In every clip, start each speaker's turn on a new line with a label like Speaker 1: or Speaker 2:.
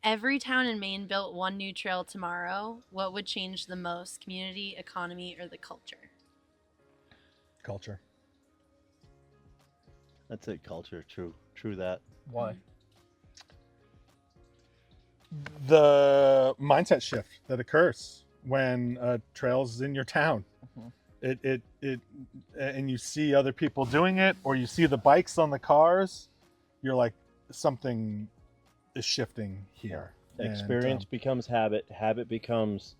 Speaker 1: every town in Maine built one new trail tomorrow, what would change the most? Community, economy, or the culture?
Speaker 2: Culture.
Speaker 3: That's it, culture. True that.
Speaker 4: Why?
Speaker 2: The mindset shift that occurs when trails in your town.
Speaker 4: Mhm.
Speaker 2: It and you see other people doing it, or you see the bikes on the cars, you're like, something is shifting here.
Speaker 3: Experience becomes habit. Habit becomes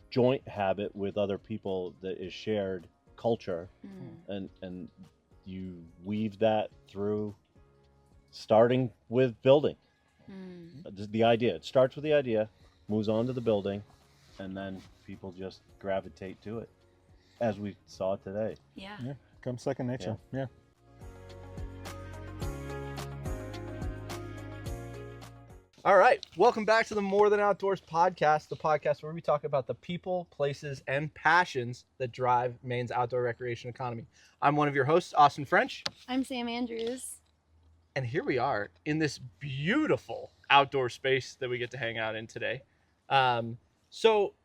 Speaker 3: joint habit with other people that is shared culture, and you weave that through, starting with building. The idea. It starts with the idea, moves on to the building, and then people just gravitate to it, as we saw today.
Speaker 1: Yeah.
Speaker 2: Comes second nature. Yeah.
Speaker 4: All right. Welcome back to the More Than Outdoors podcast, the podcast where we talk about the people, places, and passions that drive Maine's outdoor recreation economy. I'm one of your hosts, Austin French.
Speaker 1: I'm Sam Andrews.
Speaker 4: And here we are in this beautiful outdoor space that we get to hang out in today. So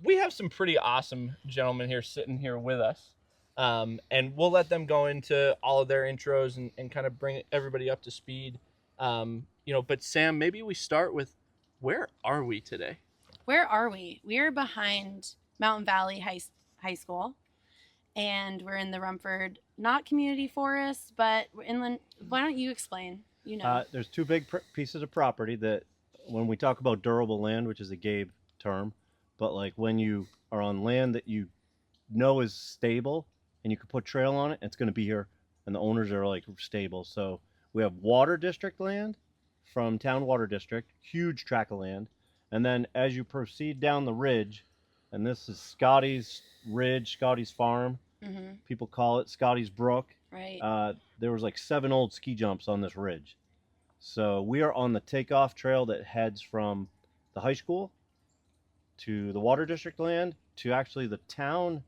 Speaker 4: we have some pretty awesome gentlemen here sitting here with us. And we'll let them go into all of their intros and kind of bring everybody up to speed. But Sam, maybe we start with, where are we today?
Speaker 1: Where are we? We are behind Mountain Valley High School, and we're in the Rumford, not community forest, but we're inland. Why don't you explain?
Speaker 3: There's two big pieces of property that, when we talk about durable land, which is a Gabe term, but like when you are on land that you know is stable and you can put trail on it, it's going to be here, and the owners are like stable. So we have water district land from Town Water District, huge tract of land. And then as you proceed down the ridge, and this is Scotty's Ridge, Scotty's Farm, people call it Scotty's Brook.
Speaker 1: Right.
Speaker 3: There was like 7 old ski jumps on this ridge. So we are on the takeoff trail that heads from the high school to the water district land to actually the town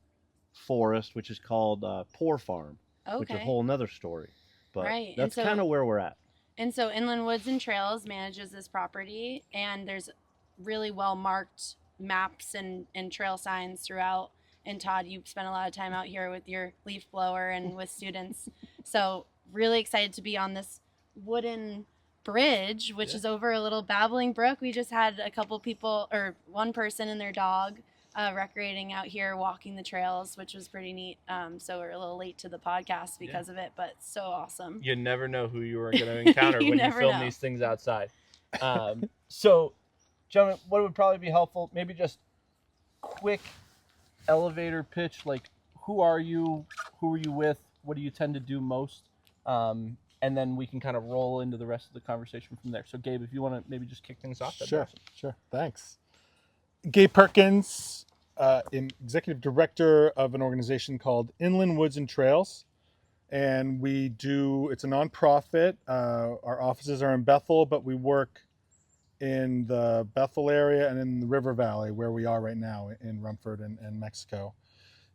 Speaker 3: forest, which is called Poor Farm, which is a whole nother story. But
Speaker 1: right.
Speaker 3: That's kind of where we're at.
Speaker 1: And so Inland Woods and Trails manages this property, and there's really well marked maps and trail signs throughout. And Todd, you spent a lot of time out here with your leaf blower and with students. So really excited to be on this wooden bridge, which is over a little babbling brook. We just had a couple people, or one person and their dog, recreating out here, walking the trails, which was pretty neat. So we're a little late to the podcast because of it, but so awesome.
Speaker 4: You never know who you are going to encounter when you film these things outside. So, gentlemen, what would probably be helpful, maybe just quick elevator pitch, like who are you with, what do you tend to do most, and then we can kind of roll into the rest of the conversation from there. So Gabe, if you want to maybe just kick things off.
Speaker 2: Sure. Thanks. Gabe Perkins, executive director of an organization called Inland Woods and Trails, and it's a nonprofit. Our offices are in Bethel, but we work in the Bethel area and in the River Valley, where we are right now in Rumford and Mexico.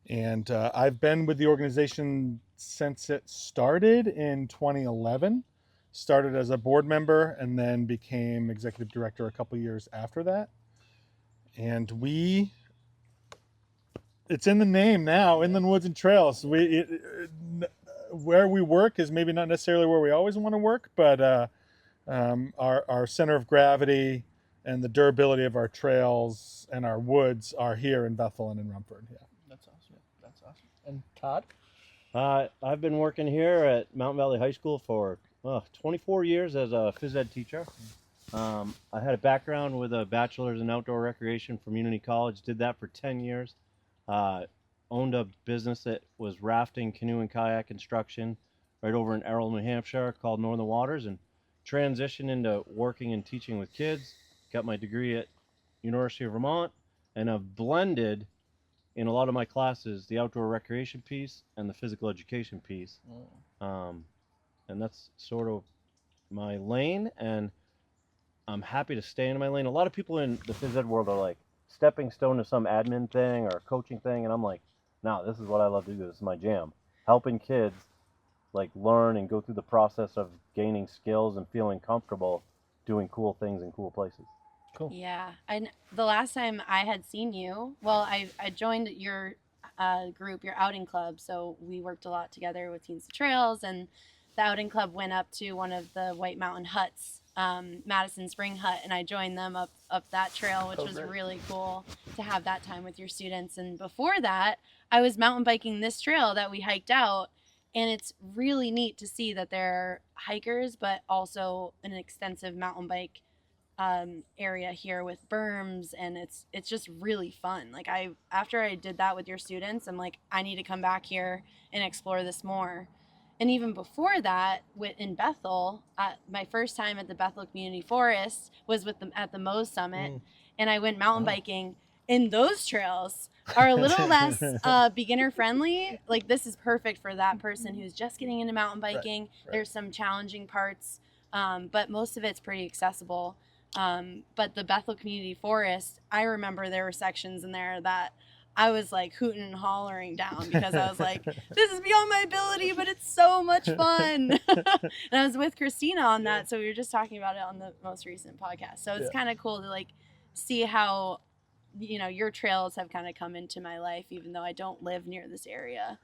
Speaker 2: And I've been with the organization since it started in 2011. Started as a board member and then became executive director a couple years after that. And it's in the name now, Inland Woods and Trails. Where we work is maybe not necessarily where we always want to work, but our center of gravity and the durability of our trails and our woods are here in Bethel and in Rumford. Yeah,
Speaker 4: that's awesome. And Todd?
Speaker 3: I've been working here at Mountain Valley High School for 24 years as a phys ed teacher. I had a background with a bachelor's in outdoor recreation from Unity College, did that for 10 years. Owned a business that was rafting, canoe, and kayak construction right over in Errol, New Hampshire, called Northern Waters, and transitioned into working and teaching with kids. Got my degree at University of Vermont, and I've blended in a lot of my classes the outdoor recreation piece and the physical education piece. And that's sort of my lane, and I'm happy to stay in my lane. A lot of people in the phys ed world are like stepping stone to some admin thing or coaching thing, and I'm like, no, this is what I love to do. This is my jam. Helping kids like learn and go through the process of gaining skills and feeling comfortable doing cool things in cool places.
Speaker 4: Cool.
Speaker 1: Yeah. And the last time I had seen you, well, I joined your group, your outing club. So we worked a lot together with Teens to Trails, and the outing club went up to one of the White Mountain huts, Madison Spring Hut, and I joined them up that trail, which was
Speaker 4: great.
Speaker 1: really cool to have that time with your students. And before that, I was mountain biking this trail that we hiked out. And it's really neat to see that there are hikers, but also an extensive mountain bike area here with berms, and it's just really fun. Like after I did that with your students, I'm like, I need to come back here and explore this more. And even before that, in Bethel, my first time at the Bethel Community Forest was with them at the Moe's Summit, and I went mountain biking. And those trails are a little less beginner friendly. Like, this is perfect for that person who's just getting into mountain biking. Right. There's some challenging parts, but most of it's pretty accessible. But the Bethel Community Forest, I remember there were sections in there that I was like hooting and hollering down because I was like, this is beyond my ability, but it's so much fun. And I was with Christina on that, so we were just talking about it on the most recent podcast. So it's kind of cool to like see how, you know, your trails have kind of come into my life, even though I don't live near this area.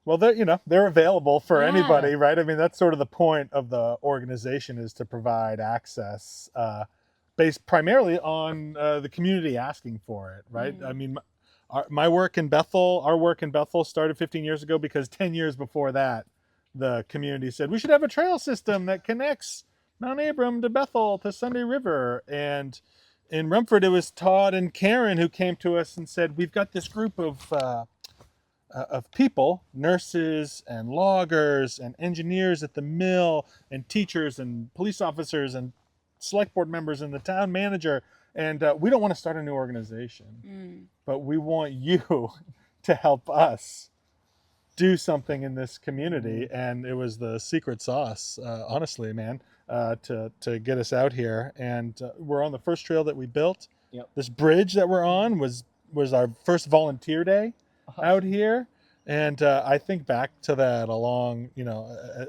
Speaker 2: Well, they're available for anybody, right? I mean, that's sort of the point of the organization, is to provide access based primarily on the community asking for it, right? I mean, our work in Bethel started 15 years ago because 10 years before that, the community said we should have a trail system that connects Mount Abram to Bethel to Sunday River. And in Rumford, it was Todd and Karen who came to us and said, we've got this group of people, nurses and loggers and engineers at the mill and teachers and police officers and select board members and the town manager. And we don't want to start a new organization, but we want you to help us do something in this community. And it was the secret sauce, honestly, man, to get us out here. And we're on the first trail that we built. Yep. This bridge that we're on was our first volunteer day out here. And I think back to that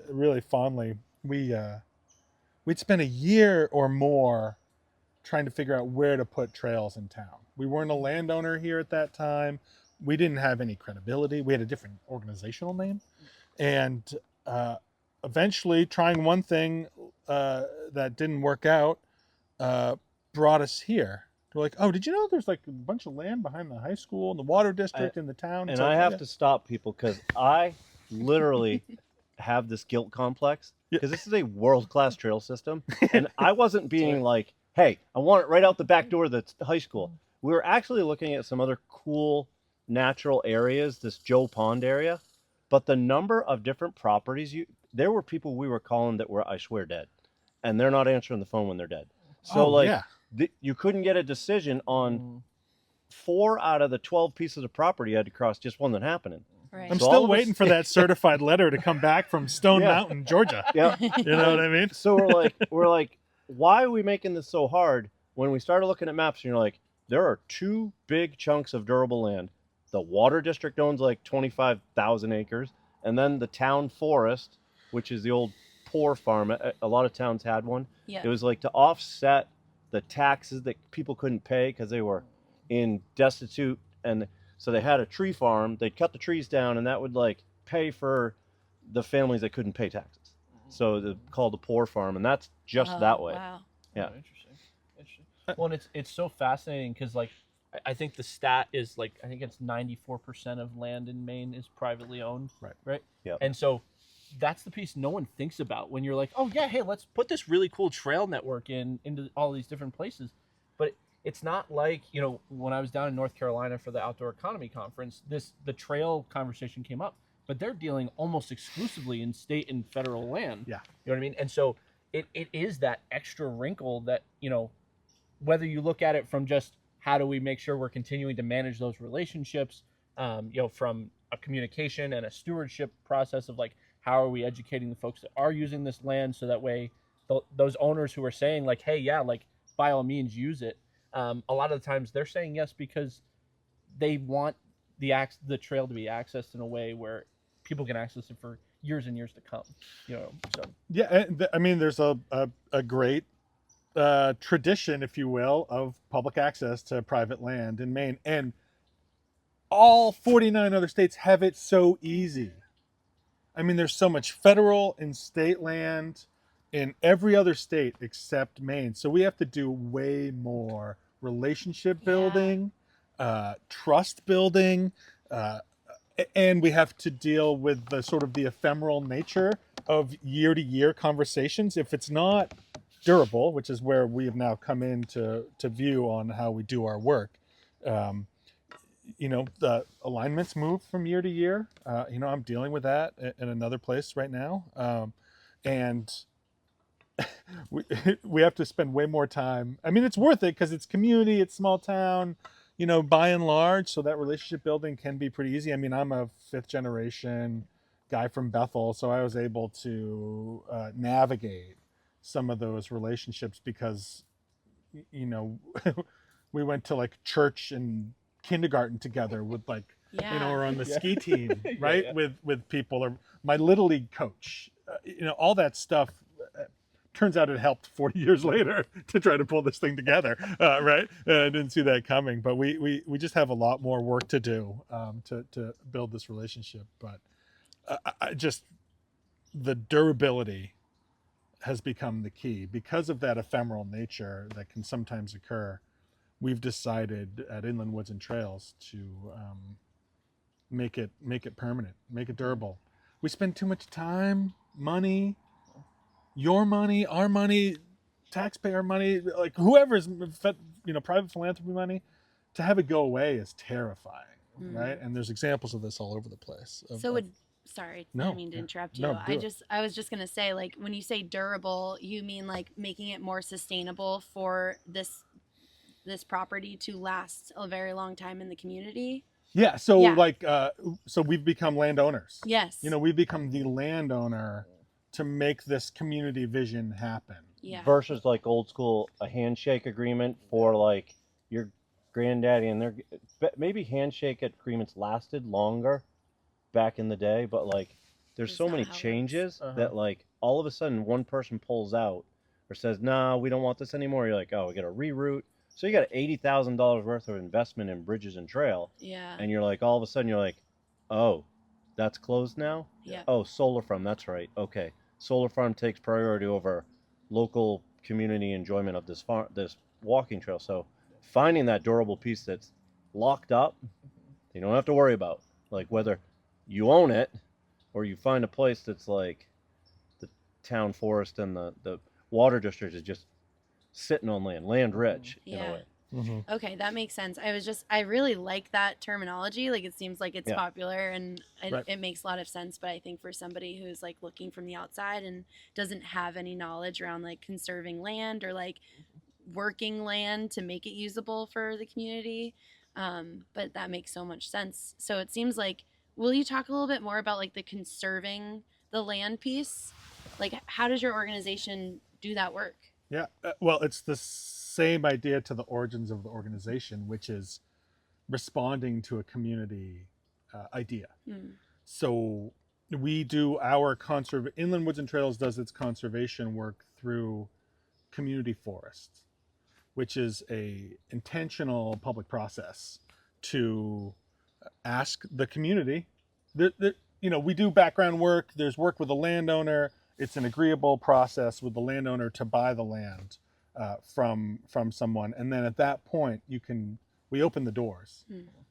Speaker 2: really fondly. We'd spent a year or more trying to figure out where to put trails in town. We weren't a landowner here at that time. We didn't have any credibility. We had a different organizational name. And eventually trying one thing that didn't work out brought us here. We're like, oh, did you know there's like a bunch of land behind the high school and the water district in the town?
Speaker 3: And I have to stop people because I literally have this guilt complex because this is a world-class trail system. And I wasn't being like, hey, I want it right out the back door of the high school. We were actually looking at some other cool natural areas, this Joe Pond area. But the number of different properties, there were people we were calling that were, I swear, dead. And they're not answering the phone when they're dead. So you couldn't get a decision on 4 out of the 12 pieces of property you had to cross, just wasn't happening.
Speaker 1: Right.
Speaker 2: I'm still waiting for that certified letter to come back from Stone Mountain, Georgia.
Speaker 3: Yeah.
Speaker 2: You know what I mean?
Speaker 3: So we're like, why are we making this so hard? When we started looking at maps, and you're like, there are 2 big chunks of durable land. The water district owns like 25,000 acres, and then the town forest, which is the old poor farm. A lot of towns had one. Yeah. It was like to offset the taxes that people couldn't pay because they were in destitute, and so they had a tree farm. They'd cut the trees down, and that would like pay for the families that couldn't pay taxes. So they're called the poor farm, and that's just that way.
Speaker 1: Wow.
Speaker 3: Yeah.
Speaker 4: Oh, interesting. Well, and it's so fascinating because like I think the stat is like I think it's 94% of land in Maine is privately owned. Right.
Speaker 3: Yeah.
Speaker 4: And so that's the piece no one thinks about when you're like, oh yeah, hey, let's put this really cool trail network into all these different places. But it's not like, you know, when I was down in North Carolina for the Outdoor Economy Conference, the trail conversation came up, but they're dealing almost exclusively in state and federal land.
Speaker 2: Yeah.
Speaker 4: You know what I mean? And so it is that extra wrinkle that, you know, whether you look at it from just how do we make sure we're continuing to manage those relationships, you know, from a communication and a stewardship process of like, how are we educating the folks that are using this land so that way those owners who are saying like, hey, yeah, like by all means use it. A lot of the times they're saying yes because they want the trail to be accessed in a way where people can access it for years and years to come. So
Speaker 2: Yeah, I mean, there's a great tradition, if you will, of public access to private land in Maine, and all 49 other states have it so easy. I mean, there's so much federal and state land in every other state except Maine. So we have to do way more relationship building, trust building, and we have to deal with the sort of the ephemeral nature of year to year conversations. If it's not durable, which is where we have now come in to view on how we do our work, the alignments move from year to year. I'm dealing with that in another place right now. And we have to spend way more time. I mean, it's worth it because it's community, it's small town, by and large. So that relationship building can be pretty easy. I mean, I'm a 5th generation guy from Bethel, so I was able to navigate some of those relationships because, we went to like church and kindergarten together with or on the ski team, right? With people, or my little league coach, all that stuff. Turns out it helped 40 years later to try to pull this thing together, right? I didn't see that coming, but we just have a lot more work to do to build this relationship. But the durability has become the key because of that ephemeral nature that can sometimes occur. We've decided at Inland Woods and Trails to make it permanent, make it durable. We spend too much time, money, your money, our money, taxpayer money, like whoever's private philanthropy money, to have it go away is terrifying, right? And there's examples of this all over the place.
Speaker 1: Sorry, I
Speaker 2: No,
Speaker 1: didn't mean to interrupt you.
Speaker 2: no,
Speaker 1: I was just gonna say, like, when you say durable, you mean like making it more sustainable for this property to last a very long time in the community.
Speaker 2: Yeah. So so we've become landowners.
Speaker 1: Yes.
Speaker 2: We've become the landowner to make this community vision happen.
Speaker 1: Yeah.
Speaker 3: Versus like old school, a handshake agreement for like your granddaddy and their, maybe handshake agreements lasted longer back in the day, but like there's so many changes that like all of a sudden one person pulls out or says, no, we don't want this anymore. You're like, oh, we got to reroute. So you got $80,000 worth of investment in bridges and trail.
Speaker 1: Yeah.
Speaker 3: And you're like, all of a sudden you're like, oh, that's closed now?
Speaker 1: Yeah.
Speaker 3: Oh, solar farm, that's right. Okay. Solar farm takes priority over local community enjoyment of this walking trail. So finding that durable piece that's locked up, you don't have to worry about. Like whether you own it or you find a place that's like the town forest and the water district is just sitting on land rich in a way.
Speaker 2: Mm-hmm.
Speaker 1: Okay, that makes sense. I really like that terminology. Like, it seems like it's popular and it makes a lot of sense. But I think for somebody who's like looking from the outside and doesn't have any knowledge around like conserving land or like working land to make it usable for the community, but that makes so much sense. So it seems like, will you talk a little bit more about like the conserving the land piece? Like, how does your organization do that work?
Speaker 2: Yeah, well, it's the same idea to the origins of the organization, which is responding to a community idea. So we do our Inland Woods and Trails does its conservation work through community forests, which is a intentional public process to ask the community. We do background work. There's work with the landowner. It's an agreeable process with the landowner to buy the land from someone, and then at that point we open the doors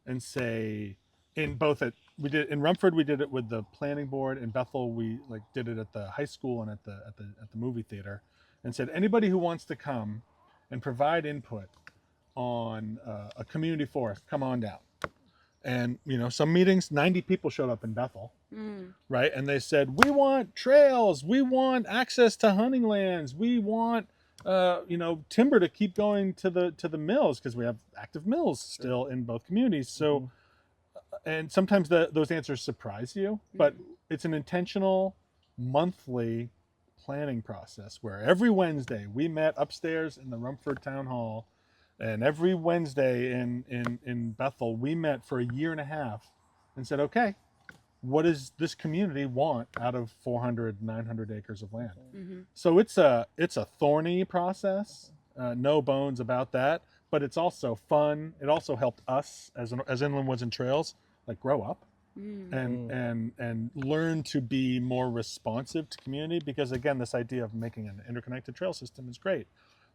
Speaker 2: and say, in Rumford we did it with the planning board. In Bethel we did it at the high school and at the movie theater, and said anybody who wants to come and provide input on a community forest, come on down. And some meetings, 90 people showed up in Bethel, right? And they said, we want trails, we want access to hunting lands, we want timber to keep going to the mills, because we have active mills still in both communities. So and sometimes those answers surprise you, but it's an intentional monthly planning process where every Wednesday we met upstairs in the Rumford Town Hall. And every Wednesday in Bethel, we met for a year and a half and said, okay, what does this community want out of 400, 900 acres of land?
Speaker 1: Mm-hmm.
Speaker 2: So it's a thorny process, no bones about that, but it's also fun. It also helped us as Inland Woods and Trails like grow up and learn to be more responsive to community, because again, this idea of making an interconnected trail system is great,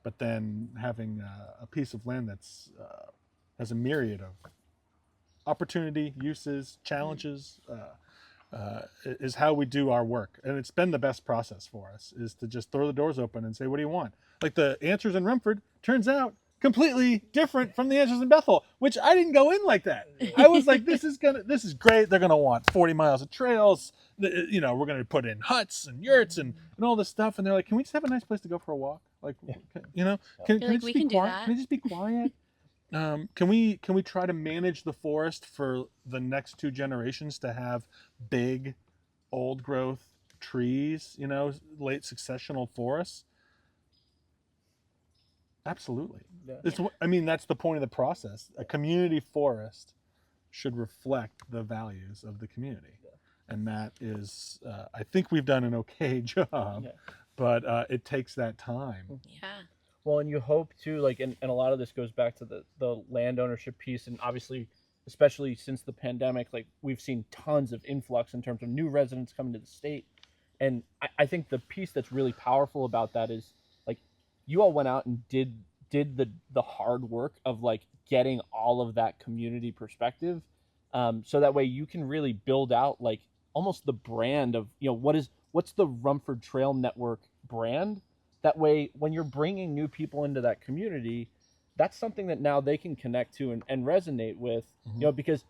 Speaker 2: but then having a piece of land that's has a myriad of opportunity, uses, challenges, is how we do our work. And it's been the best process for us, is to just throw the doors open and say, what do you want? Like the answers in Rumford turns out completely different from the answers in Bethel, which I didn't go in like that. I was like, this is great. They're gonna want 40 miles of trails. You know, we're gonna put in huts and yurts and all this stuff. And they're like, can we just have a nice place to go for a walk? Like, you know, can
Speaker 1: You're like,
Speaker 2: it just
Speaker 1: we
Speaker 2: be
Speaker 1: can do
Speaker 2: quiet?
Speaker 1: that.
Speaker 2: Can it just be quiet? Can we try to manage the forest for the next 2 generations to have big, old growth trees? You know, late successional forests. Absolutely.
Speaker 4: Yeah.
Speaker 2: I mean, that's the point of the process. A community forest should reflect the values of the community, and that is, I think we've done an okay job, but it takes that time.
Speaker 1: Yeah.
Speaker 4: Well, and you hope to, like, and a lot of this goes back to the land ownership piece, and obviously, especially since the pandemic, like, we've seen tons of influx in terms of new residents coming to the state. And I think the piece that's really powerful about that is, like, you all went out and did the hard work of, like, getting all of that community perspective, so that way you can really build out, like, almost the brand of, you know, what's the Rumford Trail Network brand. That way, when you're bringing new people into that community, that's something that now they can connect to and resonate with, you know, because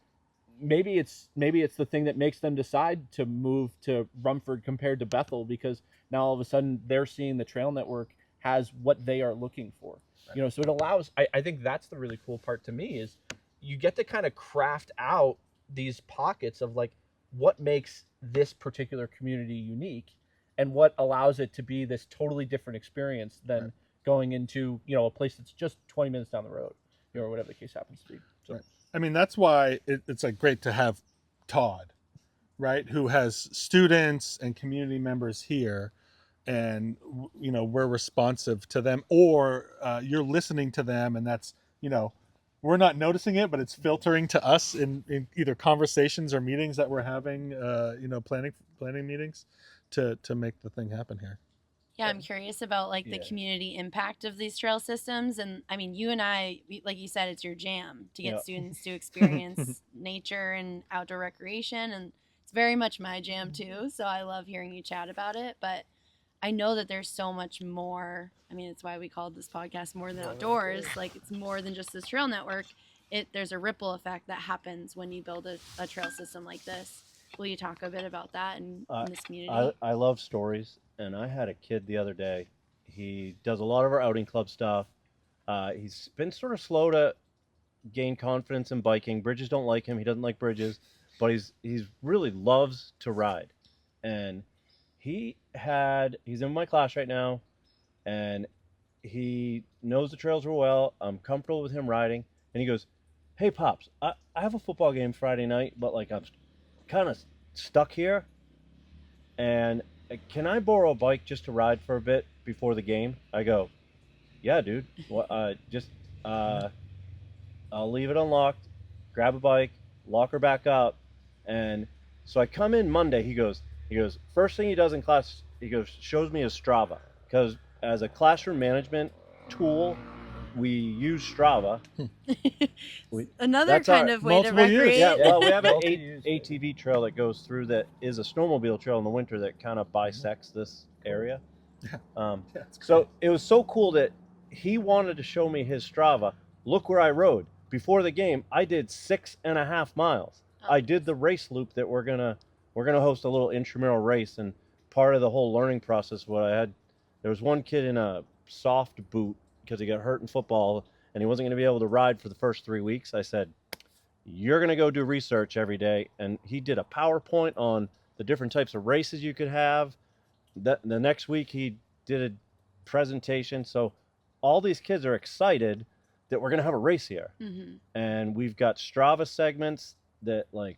Speaker 4: maybe it's the thing that makes them decide to move to Rumford compared to Bethel, because now all of a sudden they're seeing the trail network has what they are looking for. You know, so it allows, I think that's the really cool part to me, is you get to kind of craft out these pockets of, like, what makes this particular community unique, and what allows it to be this totally different experience than going into, you know, a place that's just 20 minutes down the road, you know, or whatever the case happens to be. So,
Speaker 2: I mean, that's why it's like great to have Todd, right, who has students and community members here, and you know, we're responsive to them, or you're listening to them, and that's, you know, we're not noticing it, but it's filtering to us in either conversations or meetings that we're having, you know, planning meetings to make the thing happen here.
Speaker 1: Yeah, I'm curious about, like, the community impact of these trail systems. And I mean, you and I, like you said, it's your jam to get students to experience nature and outdoor recreation. And it's very much my jam too. So I love hearing you chat about it. But I know that there's so much more. I mean, it's why we called this podcast More Than Outdoors. Like, it's more than just this trail network. There's a ripple effect that happens when you build a trail system like this. Will you talk a bit about that in this community?
Speaker 3: I love stories, and I had a kid the other day. He does a lot of our outing club stuff. He's been sort of slow to gain confidence in biking. Bridges don't like him. He doesn't like bridges, but he's really loves to ride. And he's in my class right now, and he knows the trails real well. I'm comfortable with him riding, and he goes, "Hey, Pops, I have a football game Friday night, but, like, I'm kind of stuck here, and can I borrow a bike just to ride for a bit before the game?" I go, "Yeah, dude. I'll leave it unlocked, grab a bike, lock her back up." And so I come in Monday. He goes, first thing he does in class, he goes, shows me his Strava, because as a classroom management tool, we use Strava.
Speaker 1: Another kind of way to
Speaker 2: multiple use.
Speaker 1: recreate.
Speaker 3: Yeah, well, we have an ATV trail that goes through that is a snowmobile trail in the winter that kind of bisects this area. So it was so cool that he wanted to show me his Strava. Look where I rode. Before the game, I did 6.5 miles. I did the race loop that we're gonna host a little intramural race, and part of the whole learning process, there was one kid in a soft boot because he got hurt in football and he wasn't going to be able to ride for the first 3 weeks. I said, "You're going to go do research every day." And he did a PowerPoint on the different types of races you could have. The next week he did a presentation. So all these kids are excited that we're going to have a race here.
Speaker 1: Mm-hmm.
Speaker 3: And we've got Strava segments that, like,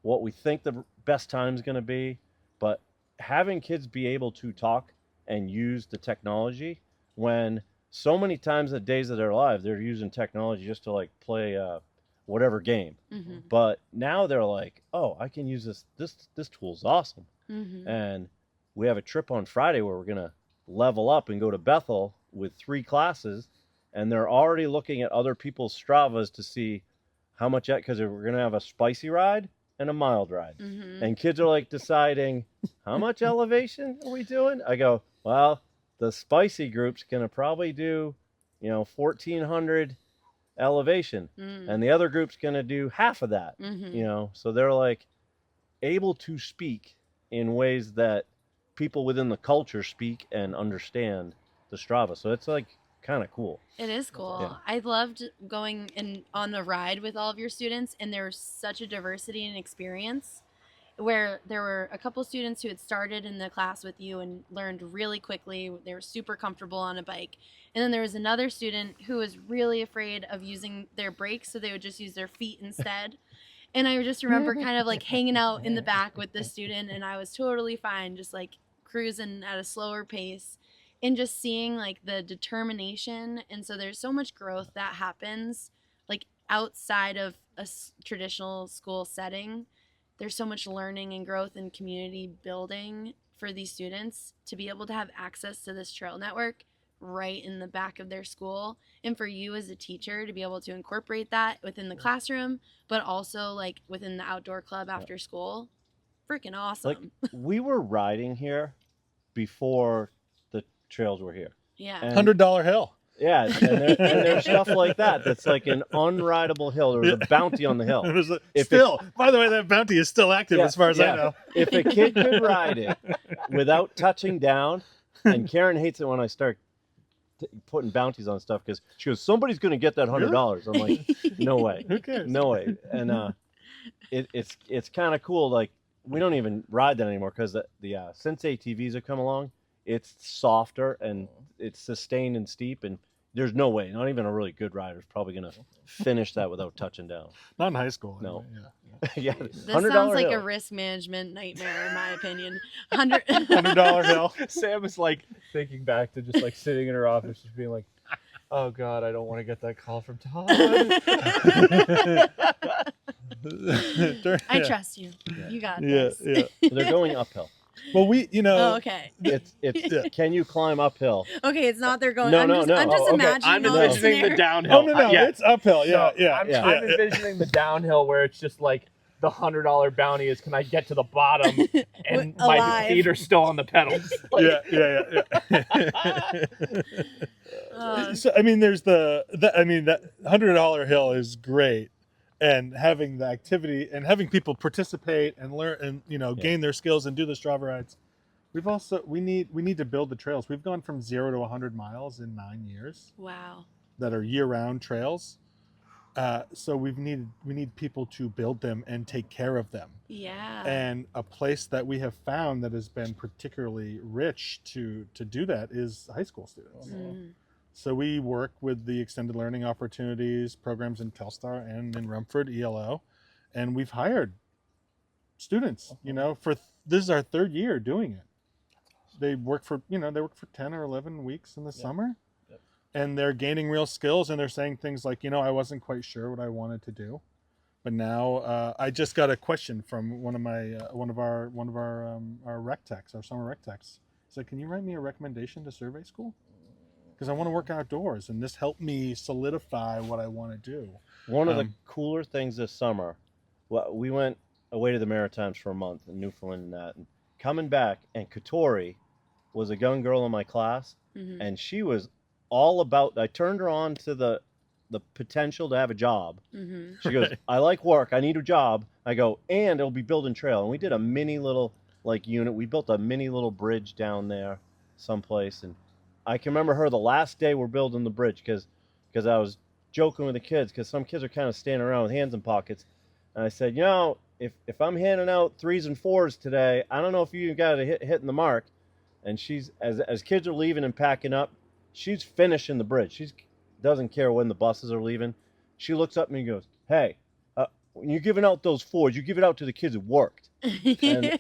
Speaker 3: what we think the best time is going to be, but having kids be able to talk and use the technology when so many times the days of their life they're using technology just to like play whatever game.
Speaker 1: Mm-hmm.
Speaker 3: But now they're like, oh, I can use this tool's awesome.
Speaker 1: Mm-hmm.
Speaker 3: And we have a trip on Friday where we're gonna level up and go to Bethel with 3 classes, and they're already looking at other people's Stravas to see how much, because we're gonna have a spicy ride and a mild ride.
Speaker 1: Mm-hmm.
Speaker 3: And kids are like deciding, how much elevation are we doing? I go, well, the spicy group's gonna probably do, 1,400 elevation,
Speaker 1: Mm-hmm.
Speaker 3: and the other group's gonna do half of that.
Speaker 1: Mm-hmm.
Speaker 3: So they're like able to speak in ways that people within the culture speak and understand the Strava. So it's like kind of cool.
Speaker 1: It is cool.
Speaker 3: Yeah.
Speaker 1: I loved going on the ride with all of your students, and there was such a diversity in experience where there were a couple students who had started in the class with you and learned really quickly. They were super comfortable on a bike. And then there was another student who was really afraid of using their brakes, so they would just use their feet instead. And I just remember kind of like hanging out in the back with the student, and I was totally fine, just like cruising at a slower pace and just seeing like the determination. And so there's so much growth that happens like outside of a traditional school setting. There's so much learning and growth and community building for these students to be able to have access to this trail network right in the back of their school, and for you as a teacher to be able to incorporate that within the classroom, but also like within the outdoor club after school. Freaking awesome.
Speaker 3: Like we were riding here before the trails were here.
Speaker 1: Yeah.
Speaker 3: And
Speaker 2: $100 hill.
Speaker 3: yeah, and there's stuff like that that's like an unrideable hill. There was a bounty on the hill.
Speaker 2: It was
Speaker 3: If
Speaker 2: still, by the way, that bounty is still active as far as I
Speaker 3: yeah.
Speaker 2: know.
Speaker 3: If a kid could ride it without touching down, and Karen hates it when I start putting bounties on stuff because she goes, somebody's going to get that $100. I'm like, no way.
Speaker 2: Who cares?
Speaker 3: No way. And it's kind of cool. Like we don't even ride that anymore because the since ATVs have come along, it's softer and it's sustained and steep, and there's no way, not even a really good rider is probably going to finish that without touching down.
Speaker 2: Not in high school.
Speaker 3: No.
Speaker 2: Anyway,
Speaker 3: Yeah,
Speaker 1: This
Speaker 3: $100
Speaker 1: sounds like
Speaker 3: hill.
Speaker 1: a risk management nightmare in my opinion. 100
Speaker 2: yeah. $100 hill.
Speaker 4: Sam is like thinking back to just like sitting in her office, just being like, "Oh God, I don't want to get that call from Todd."
Speaker 1: I trust you. You got this.
Speaker 2: Yeah.
Speaker 3: They're going uphill.
Speaker 2: Well,
Speaker 1: Oh, okay.
Speaker 3: It's Can you climb uphill?
Speaker 1: Okay, it's not they're going.
Speaker 3: No,
Speaker 1: I'm
Speaker 3: no,
Speaker 1: just,
Speaker 3: no.
Speaker 1: I'm just
Speaker 3: Oh, okay.
Speaker 1: imagining
Speaker 4: I'm
Speaker 1: all this
Speaker 4: envisioning the
Speaker 1: scenario.
Speaker 4: downhill.
Speaker 2: Oh, no,
Speaker 4: Yeah.
Speaker 2: it's uphill. Yeah,
Speaker 4: No,
Speaker 2: yeah.
Speaker 4: I'm,
Speaker 3: yeah.
Speaker 4: I'm envisioning the downhill where it's just like the $100 bounty is, can I get to the bottom and my
Speaker 1: Alive.
Speaker 4: feet are still on the pedals? Like,
Speaker 1: Uh,
Speaker 2: So I mean, there's that $100 hill is great, and having the activity and having people participate and learn and gain their skills and do the Strava rides. We need to build the trails. We've gone from 0 to 100 miles in 9 years
Speaker 1: wow.
Speaker 2: that are year-round trails. So we need people to build them and take care of them.
Speaker 1: Yeah.
Speaker 2: And a place that we have found that has been particularly rich to do that is high school students.
Speaker 1: Mm.
Speaker 2: So we work with the extended learning opportunities programs in Telstar and in Rumford ELO, and we've hired students. This is our 3rd year doing it. They work for 10 or 11 weeks in the summer, and they're gaining real skills, and they're saying things like, I wasn't quite sure what I wanted to do, but now I just got a question from one of our rec techs, our summer rec techs. He's like, can you write me a recommendation to survey school? Because I want to work outdoors, and this helped me solidify what I want to do.
Speaker 3: One of the cooler things this summer, we went away to the Maritimes for a month in Newfoundland and that, and coming back, and Katori was a young girl in my class,
Speaker 1: Mhm.
Speaker 3: and she was all about, I turned her on to the potential to have a job.
Speaker 1: Mhm.
Speaker 3: She goes, I like work, I need a job. I go, and it'll be building trail. And we did a mini little unit. We built a mini little bridge down there someplace, and I can remember her the last day we're building the bridge because I was joking with the kids because some kids are kind of standing around with hands in pockets. And I said, if I'm handing out 3s and 4s today, I don't know if you got it hitting the mark. And she's, as kids are leaving and packing up, she's finishing the bridge. She doesn't care when the buses are leaving. She looks up at me and goes, hey, when you're giving out those 4s, you give it out to the kids who worked. And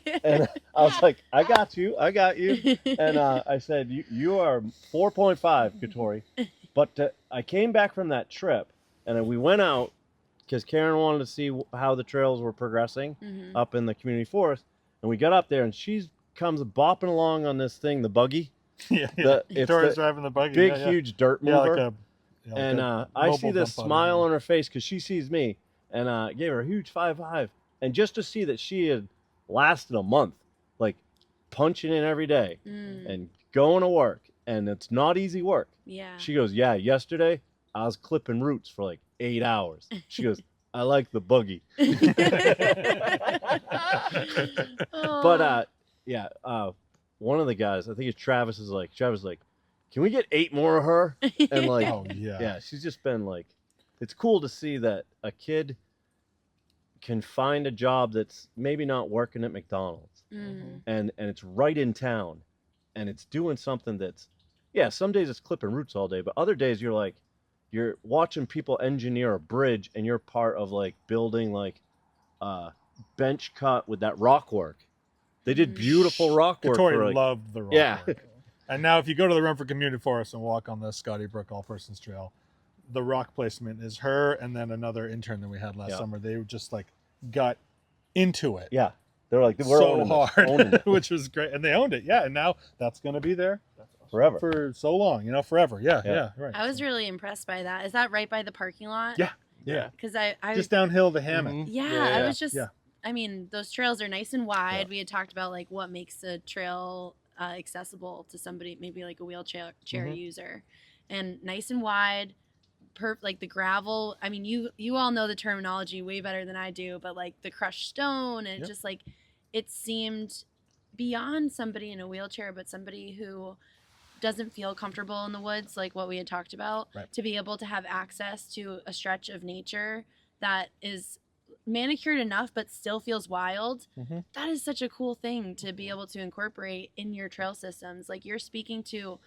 Speaker 3: I was like, I got you. And I said, you are 4.5, Katori. But I came back from that trip, and then we went out because Karen wanted to see how the trails were progressing up in the community forest. And we got up there, and she comes bopping along on this thing, the buggy.
Speaker 2: Katori's driving the buggy.
Speaker 3: Big, huge dirt mover. And I see this smile on her face because she sees me, and gave her a huge 5-5. And just to see that she had lasted a month, like punching in every day and going to work, and it's not easy work.
Speaker 1: Yeah.
Speaker 3: She goes, yeah, yesterday I was clipping roots for like 8 hours. She goes, I like the buggy. But one of the guys, I think it's Travis, is like, can we get 8 more of her? And like, yeah, she's just been like, it's cool to see that a kid can find a job that's maybe not working at McDonald's, and it's right in town, and it's doing something that's, some days it's clipping roots all day, but other days you're watching people engineer a bridge, and you're part of like building like bench cut with that rock work. They did beautiful rock work.
Speaker 2: Katori loved the rock work. And now if you go to the Run for Community Forest and walk on the Scotty Brook All-Persons Trail, the rock placement is her and then another intern that we had last summer. They just like got into it.
Speaker 3: Yeah. They're like, we're
Speaker 2: so
Speaker 3: owning it.
Speaker 2: which was great. And they owned it. Yeah. And now that's going to be there
Speaker 3: forever.
Speaker 2: For so long, forever. Yeah. Right.
Speaker 1: I was really impressed by that. Is that right by the parking lot?
Speaker 2: Yeah.
Speaker 1: Because I
Speaker 2: just downhill the hammock.
Speaker 1: I was just, I mean, those trails are nice and wide. We had talked about like what makes a trail accessible to somebody, maybe like a wheelchair user, and nice and wide. Like the gravel. I mean, you all know the terminology way better than I do, but like the crushed stone, and just like it seemed beyond somebody in a wheelchair, but somebody who doesn't feel comfortable in the woods, like what we had talked about, to be able to have access to a stretch of nature that is manicured enough but still feels wild. That is such a cool thing to be able to incorporate in your trail systems. Like you're speaking to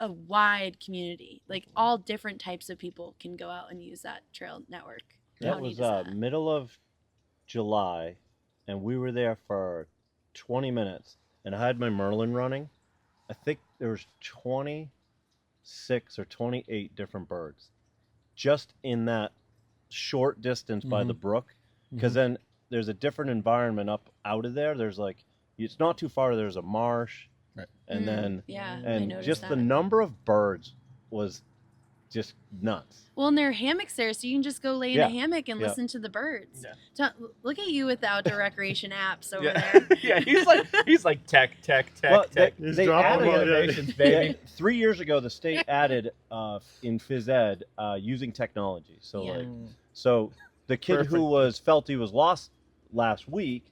Speaker 1: a wide community, like all different types of people can go out and use that trail network.
Speaker 3: That was middle of July, and we were there for 20 minutes, and I had my Merlin running. I think there was 26 or 28 different birds just in that short distance by the brook, because then there's a different environment up out of there. There's like, it's not too far, there's a marsh, and then and just the number of birds was just nuts.
Speaker 1: Well, and there are hammocks there, so you can just go lay in a hammock and listen to the birds. Look at you with the outdoor recreation apps over there.
Speaker 4: he's like tech.
Speaker 3: They added innovations, baby. 3 years ago, the state added in phys ed using technology. So so the kid who felt he was lost last week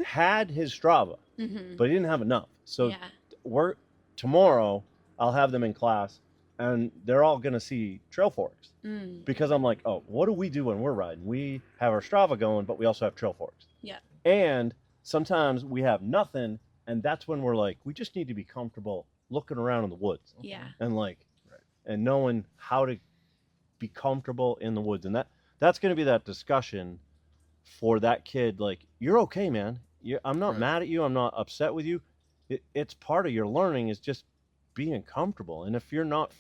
Speaker 3: had his Strava, but he didn't have enough. So tomorrow I'll have them in class, and they're all going to see trail forks, because I'm like, oh, what do we do when we're riding? We have our Strava going, but we also have trail forks. And sometimes we have nothing, and that's when we're like, we just need to be comfortable looking around in the woods. And like, and knowing how to be comfortable in the woods. And that's going to be that discussion for that kid. Like, you're okay, man. I'm not mad at you. I'm not upset with you. It's part of your learning is just being comfortable. And if you're not,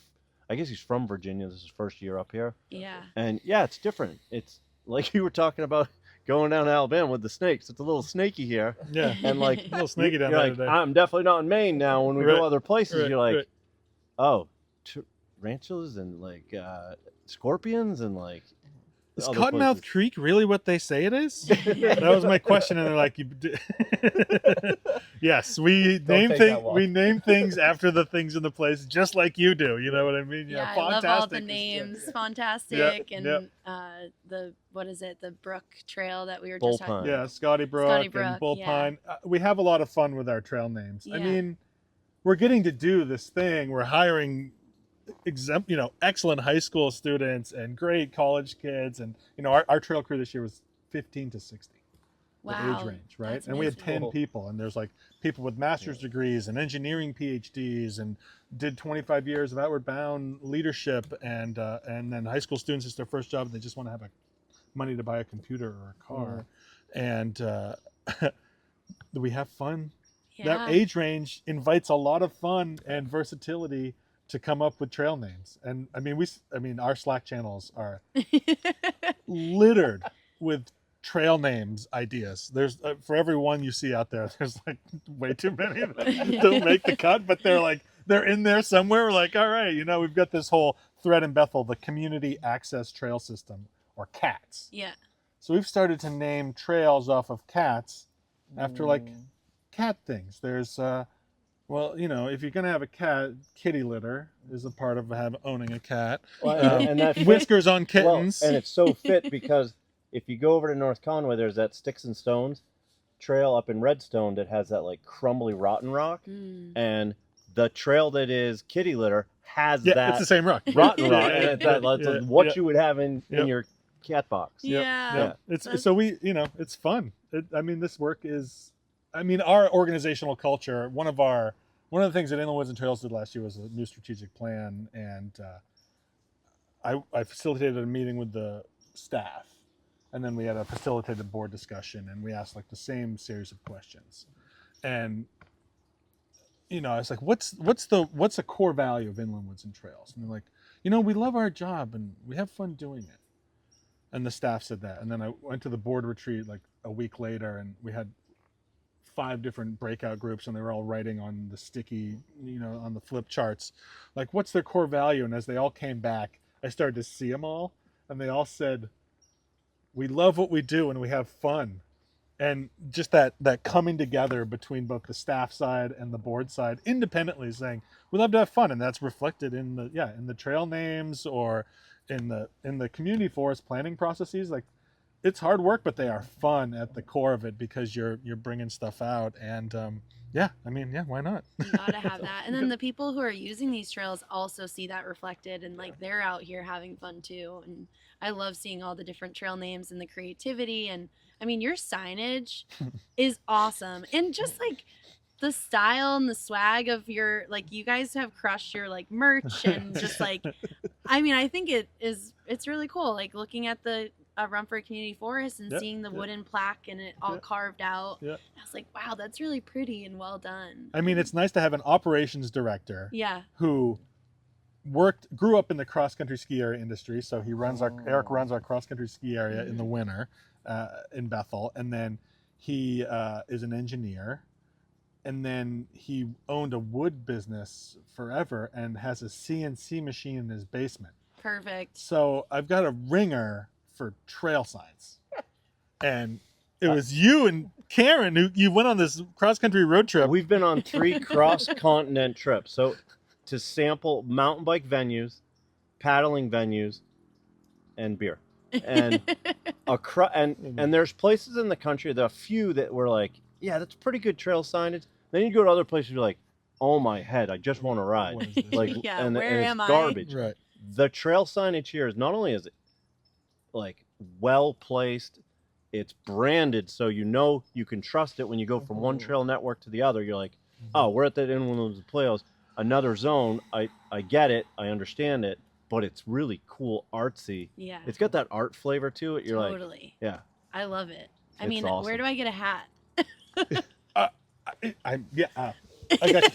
Speaker 3: I guess he's from Virginia. This is his first year up here. And it's different. It's like you were talking about going down to Alabama with the snakes. It's a little snaky here. And like
Speaker 2: a little snaky down there
Speaker 3: like,
Speaker 2: today.
Speaker 3: I'm definitely not in Maine now. When we go other places, you're like, oh, tarantulas and like scorpions and like.
Speaker 2: Is Cottonmouth Creek really what they say it is? That was my question, and they're like, "Yes, we name things after the things in the place, just like you do." You know what I mean?
Speaker 1: I love all the names. Fantastic, and the what is it? The Brook Trail that we were just talking about.
Speaker 2: Yeah, Scotty Brook and Bull Pine. We have a lot of fun with our trail names. I mean, we're getting to do this thing. We're hiring excellent high school students and great college kids, and our trail crew this year was 15 to 60. The age range, right?
Speaker 1: That's
Speaker 2: and we had 10 people, and there's like people with master's degrees and engineering PhDs, and did 25 years of outward bound leadership, and then high school students, it's their first job, and they just want to have a money to buy a computer or a car, and we have fun. That age range invites a lot of fun and versatility to come up with trail names. And I mean, our Slack channels are littered with trail names ideas. There's for every one you see out there, there's like way too many that don't make the cut, but they're in there somewhere. We're like, all right, we've got this whole thread in Bethel, the Community Access Trail System, or CATS.
Speaker 1: Yeah.
Speaker 2: So we've started to name trails off of CATS after like cat things. There's well, if you're gonna have a cat, kitty litter is a part of owning a cat.
Speaker 3: Well, and that
Speaker 2: whiskers on kittens.
Speaker 3: Well, and it's so fit because if you go over to North Conway, there's that Sticks and Stones trail up in Redstone that has that like crumbly rotten rock, and the trail that is kitty litter has that.
Speaker 2: It's the same rock.
Speaker 3: Rotten rock, and that's what you would have in your cat box.
Speaker 1: Yeah.
Speaker 2: It's so it's fun. This work is. Our organizational culture. One of the things that Inland Woods and Trails did last year was a new strategic plan, and I facilitated a meeting with the staff, and then we had a facilitated board discussion, and we asked like the same series of questions, and I was like, what's a core value of Inland Woods and Trails? And they're like, we love our job and we have fun doing it, and the staff said that, and then I went to the board retreat like a week later, and we had 5 different breakout groups, and they were all writing on the sticky, on the flip charts, like what's their core value. And as they all came back, I started to see them all, and they all said, we love what we do and we have fun. And just that coming together between both the staff side and the board side independently, saying we love to have fun, and that's reflected in the trail names or in the community forest planning processes. Like, it's hard work, but they are fun at the core of it because you're bringing stuff out, and why not?
Speaker 1: You gotta have that. And then the people who are using these trails also see that reflected, and like they're out here having fun too. And I love seeing all the different trail names and the creativity. And your signage is awesome, and just like the style and the swag of your, like, you guys have crushed your like merch, and just like I think it's really cool, like looking at the Rumford Community Forest and seeing the wooden plaque and it all carved out. I was like, wow, that's really pretty and well done.
Speaker 2: It's nice to have an operations director who grew up in the cross-country ski area industry. So Eric runs our cross-country ski area in the winter in Bethel. And then he is an engineer. And then he owned a wood business forever and has a CNC machine in his basement.
Speaker 1: Perfect.
Speaker 2: So I've got a ringer for trail signs, and it was you and Karen who you went on this cross-country road trip.
Speaker 3: We've been on 3 cross-continent trips, so to sample mountain bike venues, paddling venues, and beer, and and there's places in the country, there are a few that were like, yeah, that's pretty good trail signage. Then you go to other places, you're like, oh my head, I just want to ride. Like, and it's garbage.
Speaker 2: Right.
Speaker 3: The trail signage here is not only is it like well placed, it's branded, so you can trust it when you go from one trail network to the other. You're like, oh, we're at that Inland Woods and Trails, another zone. I get it, I understand it, but it's really cool, artsy. Yeah, it's got that art flavor to it. You're
Speaker 1: totally.
Speaker 3: Yeah,
Speaker 1: I love it.
Speaker 3: Awesome.
Speaker 1: Where do I get a hat?
Speaker 2: I got you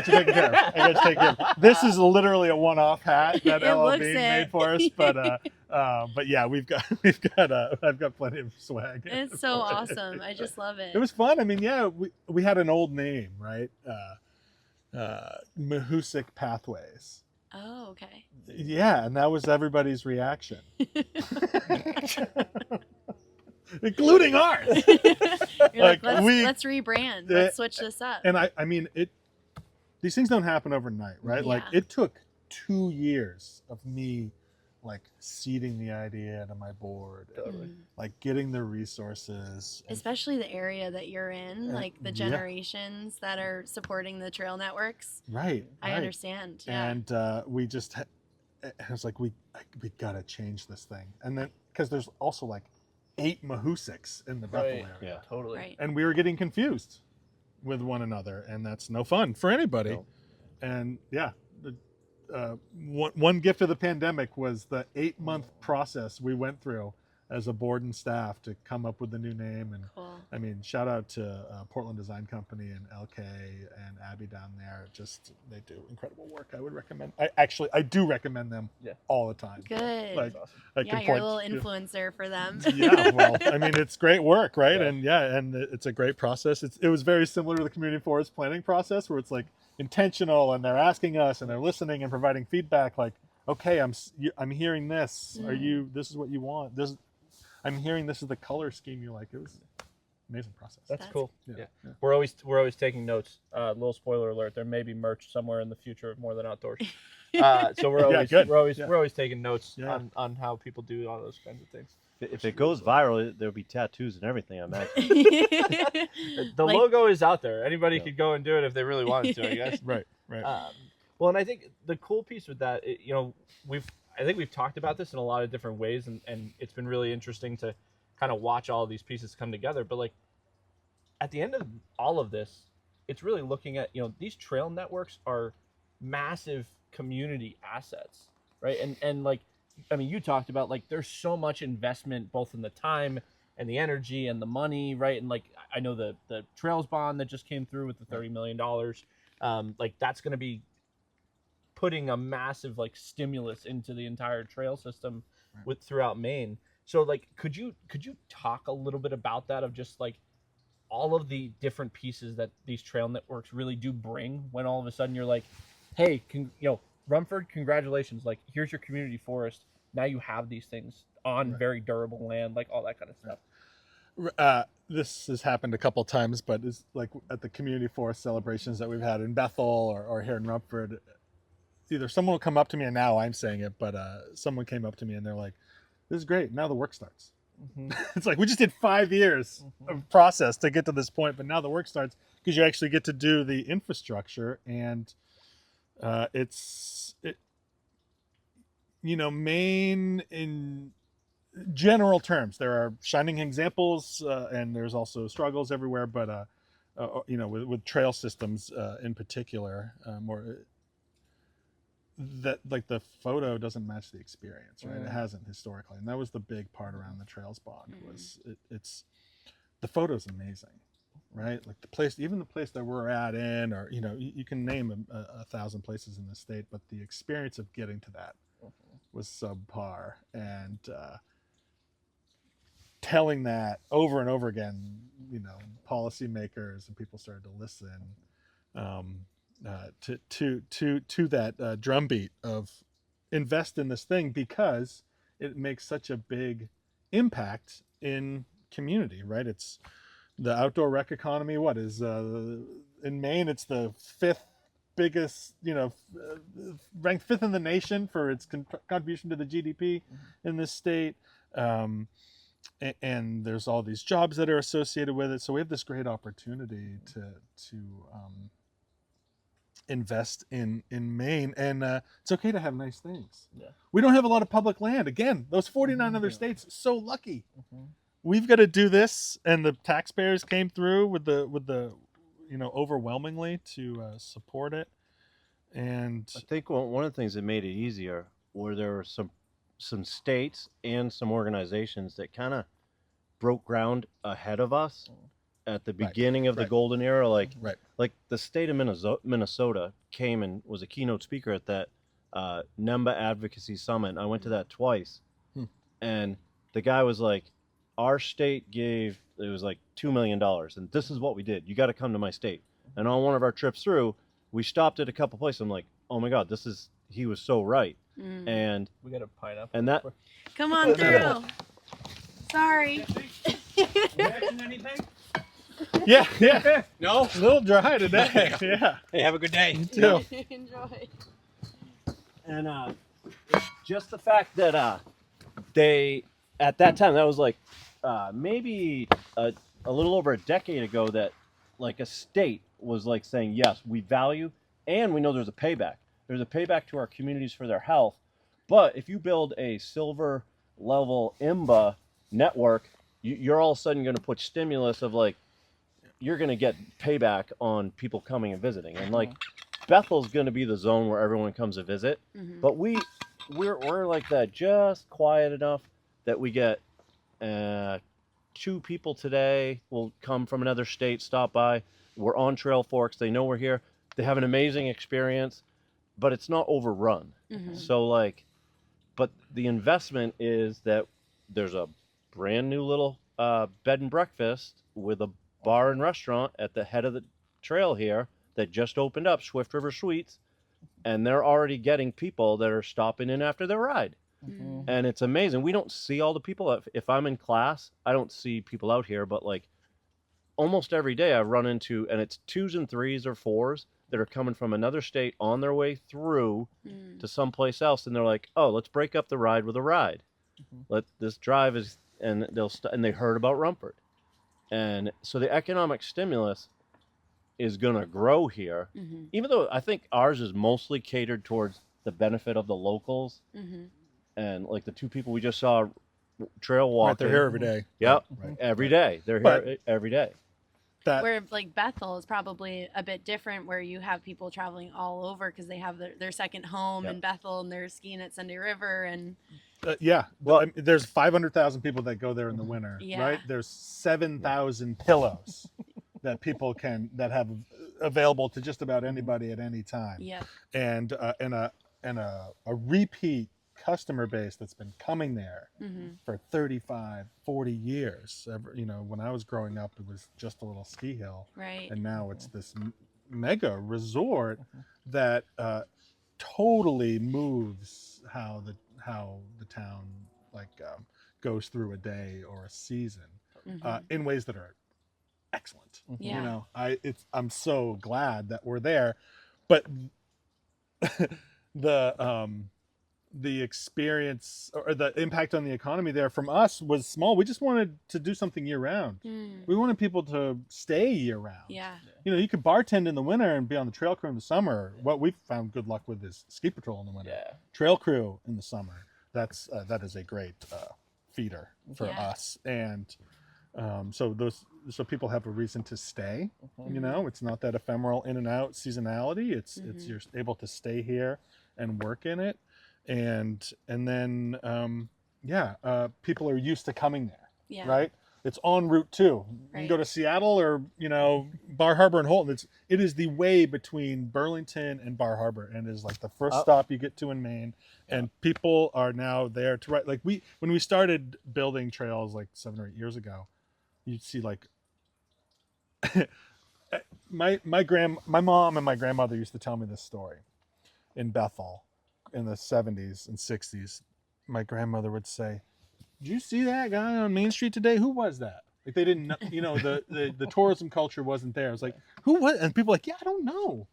Speaker 2: taken care of. This is literally a one-off hat that LLB made for us, but yeah, I've got plenty of swag.
Speaker 1: It's so awesome. I just love it.
Speaker 2: It was fun. We had an old name, right? Mahoosuc Pathways.
Speaker 1: Oh, okay.
Speaker 2: Yeah, and that was everybody's reaction. Including ours.
Speaker 1: You're like, let's rebrand. Let's switch this up.
Speaker 2: And these things don't happen overnight, right?
Speaker 1: Yeah.
Speaker 2: Like, it took 2 years of me like seeding the idea into my board, like getting the resources,
Speaker 1: especially the area that you're in, like the generations that are supporting the trail networks.
Speaker 2: Right.
Speaker 1: I understand. Yeah.
Speaker 2: And we just, I was like, we gotta change this thing. And then, because there's also like 8 Mahoosucs in the Bethel area.
Speaker 3: Yeah,
Speaker 4: totally.
Speaker 1: Right.
Speaker 2: And we were getting confused with one another, and that's no fun for anybody.
Speaker 3: No.
Speaker 2: And yeah, one gift of the pandemic was the 8-month process we went through as a board and staff to come up with the new name. And
Speaker 1: Cool.
Speaker 2: I mean, shout out to Portland Design Company and LK and Abby down there. Just they do incredible work. I would recommend. I do recommend them all the time.
Speaker 1: Good.
Speaker 2: Like,
Speaker 4: That's awesome.
Speaker 2: I
Speaker 1: Yeah,
Speaker 2: can
Speaker 1: you're a
Speaker 2: point
Speaker 1: little influencer for them.
Speaker 2: yeah, well, I mean, it's great work, right?
Speaker 4: Yeah.
Speaker 2: And it's a great process. It was very similar to the community forest planning process, where it's like intentional, and they're asking us, and they're listening and providing feedback. Like, okay, I'm hearing this. This is what you want? I'm hearing this is the color scheme you like. It was an amazing process.
Speaker 4: That's cool.
Speaker 2: Yeah.
Speaker 4: We're always taking notes. Little spoiler alert: there may be merch somewhere in the future of More Than Outdoors. So we're always
Speaker 2: good.
Speaker 4: we're always taking notes
Speaker 2: Yeah.
Speaker 4: on how people do all those kinds of things.
Speaker 3: If it goes viral, there'll be tattoos and everything, I imagine.
Speaker 4: The
Speaker 1: Like-
Speaker 4: logo is out there. Anybody
Speaker 3: Yeah.
Speaker 4: could go and do it if they really wanted to, I guess.
Speaker 2: Right.
Speaker 4: Well, and I think the cool piece with that, I think we've talked about this in a lot of different ways, and it's been really interesting to kind of watch all of these pieces come together. But like at the end of all of this, it's really looking at, these trail networks are massive community assets, right? And like, I mean, you talked about like there's so much investment both in the time and the energy and the money, right? And like I know the trails bond that just came through with the $30 million, like that's going to be putting a massive like stimulus into the entire trail system throughout Maine. So like, could you talk a little bit about that, of just like all of the different pieces that these trail networks really do bring, when all of a sudden you're like, hey, Rumford, congratulations, like here's your community forest. Now you have these things on very durable land, like all that kind of stuff.
Speaker 2: This has happened a couple times, but it's like at the community forest celebrations that we've had in Bethel or here in Rumford, either someone will come up to me, and now I'm saying it, but someone came up to me and they're like, this is great, now the work starts. It's like, we just did 5 years of process to get to this point, but now the work starts, because you actually get to do the infrastructure. And Maine, in general terms, there are shining examples, and there's also struggles everywhere, but with trail systems in particular, that like the photo doesn't match the experience, right? It hasn't historically, and that was the big part around the trails bond. Was it's the photo's amazing, right? Like even the place that we're at in, or you can name a 1,000 places in the state, but the experience of getting to that was subpar. And telling that over and over again, policymakers and people started to listen to that drumbeat of invest in this thing, because it makes such a big impact in community, right? It's the outdoor rec economy. What is in Maine? It's the 5th biggest, ranked 5th in the nation for its contribution to the GDP in this state. And there's all these jobs that are associated with it. So we have this great opportunity to invest in Maine, and it's okay to have nice things. We don't have a lot of public land. Again, those 49 other states, so lucky. We've got to do this, and the taxpayers came through with the overwhelmingly to support it. And
Speaker 3: I think one of the things that made it easier were there were some states and some organizations that kind of broke ground ahead of us at the beginning of the golden era. Like the state of Minnesota came and was a keynote speaker at that NEMBA Advocacy Summit. I went to that twice, and the guy was like, our state gave, it was like $2 million, and this is what we did. You got to come to my state. And on one of our trips through, we stopped at a couple places. I'm like, oh my God, he was so right. And
Speaker 4: we got a pineapple.
Speaker 3: And that,
Speaker 1: come on through. Sorry.
Speaker 5: Anything?
Speaker 2: Yeah.
Speaker 5: No?
Speaker 2: A little dry today. Yeah.
Speaker 5: Hey, have a good day.
Speaker 2: You too.
Speaker 1: Enjoy.
Speaker 3: and just the fact that they, at that time, that was like maybe a little over a decade ago, that like a state was like saying, yes, we value, and we know there's a payback. There's a payback to our communities for their health. But if you build a silver level IMBA network, you're all of a sudden going to put stimulus of like, you're going to get payback on people coming and visiting. And like Bethel's going to be the zone where everyone comes to visit. But we're like that, just quiet enough that we get 2 people today will come from another state, stop by. We're on Trail Forks. They know we're here. They have an amazing experience, but it's not overrun.
Speaker 1: Mhm.
Speaker 3: So like, but the investment is that there's a brand new little bed and breakfast with a bar and restaurant at the head of the trail here that just opened up, Swift River Suites, and they're already getting people that are stopping in after their ride.
Speaker 1: Mm.
Speaker 3: And it's amazing. We don't see all the people. If I'm in class, I don't see people out here, but like almost every day I run into, and it's 2s and 3s or 4s that are coming from another state on their way through
Speaker 1: Mm.
Speaker 3: to someplace else, and they're like, "Oh, let's break up the ride with a ride. Let this drive is," and and they heard about Rumford, and so the economic stimulus is gonna grow here.
Speaker 1: Mhm.
Speaker 3: Even though I think ours is mostly catered towards the benefit of the locals,
Speaker 1: Mhm.
Speaker 3: and like the 2 people we just saw trail
Speaker 2: Right,
Speaker 3: walking.
Speaker 2: they're here every day.
Speaker 3: Yep,
Speaker 2: Right.
Speaker 3: every day. They're
Speaker 2: But-
Speaker 3: here every day.
Speaker 2: That
Speaker 1: Where like Bethel is probably a bit different, where you have people traveling all over because they have their second home
Speaker 3: Yeah.
Speaker 1: in Bethel and they're skiing at Sunday River and
Speaker 2: yeah.
Speaker 3: Well-
Speaker 2: I mean, there's 500,000 people that go there in the winter,
Speaker 1: Yeah.
Speaker 2: right? There's 7,000 pillows that people that have available to just about anybody at any time.
Speaker 1: yeah.
Speaker 2: And a repeat customer base that's been coming there
Speaker 1: Mm-hmm.
Speaker 2: for 35, 40 years. When I was growing up, it was just a little ski hill,
Speaker 1: Right.
Speaker 2: and now it's this mega resort that totally moves how the town goes through a day or a season
Speaker 1: Mhm.
Speaker 2: in ways that are excellent.
Speaker 1: Yeah.
Speaker 2: I'm so glad that we're there, but the experience or the impact on the economy there from us was small. We just wanted to do something year round.
Speaker 1: Mm.
Speaker 2: We wanted people to stay year round.
Speaker 1: Yeah.
Speaker 2: You could bartend in the winter and be on the trail crew in the summer. What we've found good luck with is ski patrol in the winter.
Speaker 4: Yeah.
Speaker 2: Trail crew in the summer. That is a great feeder for
Speaker 1: Yeah.
Speaker 2: us, and so people have a reason to stay. It's not that ephemeral in and out seasonality. It's you're able to stay here and work in it, and then people are used to coming there.
Speaker 1: Yeah.
Speaker 2: Right. It's on Route 2. You can
Speaker 1: Right.
Speaker 2: go to Seattle or Bar Harbor and Holton. It is the way between Burlington and Bar Harbor, and is like the first stop you get to in Maine. And people are now there to ride. Like when we started building trails like 7 or 8 years ago, you'd see like my mom and my grandmother used to tell me this story in Bethel in the 70s and 60s. My grandmother would say, "Did you see that guy on Main Street today? Who was that?" Like they didn't know, the tourism culture wasn't there. It's like, who was? And people were like, "Yeah, I don't know."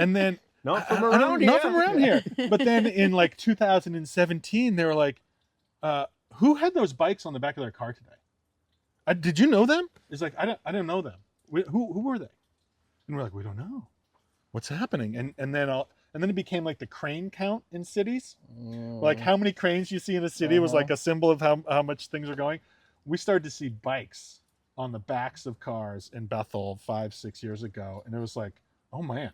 Speaker 2: And then
Speaker 3: Not from
Speaker 2: I
Speaker 3: around
Speaker 2: don't-
Speaker 3: here.
Speaker 2: not from around here. But then in like 2017, they were like, "Who had those bikes on the back of their car today? Did you know them?" It's like I didn't know them. Who were they? And we're like, "We don't know. What's happening?" And then it became like the crane count in cities. Like how many cranes you see in a city was like a symbol of how much things are going. We started to see bikes on the backs of cars in Bethel 5-6 years ago, and it was like, oh man,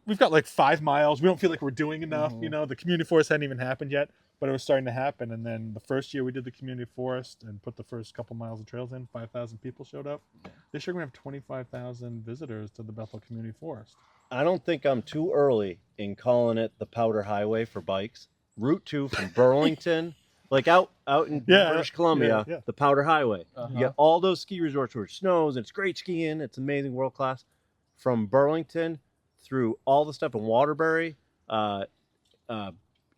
Speaker 2: we've got like 5 miles. We don't feel like we're doing enough. The community forest hadn't even happened yet, but it was starting to happen. And then the first year we did the community forest and put the first couple miles of trails in, 5,000 people showed up. This year we're gonna have 25,000 visitors to the Bethel Community Forest.
Speaker 3: I don't think I'm too early in calling it the Powder Highway for bikes. Route 2 from Burlington, like out in British Columbia,
Speaker 2: yeah.
Speaker 3: the Powder Highway.
Speaker 4: Uh-huh.
Speaker 3: You get all those ski resorts where it snows and it's great skiing. It's amazing, world class. From Burlington through all the stuff in Waterbury, KT,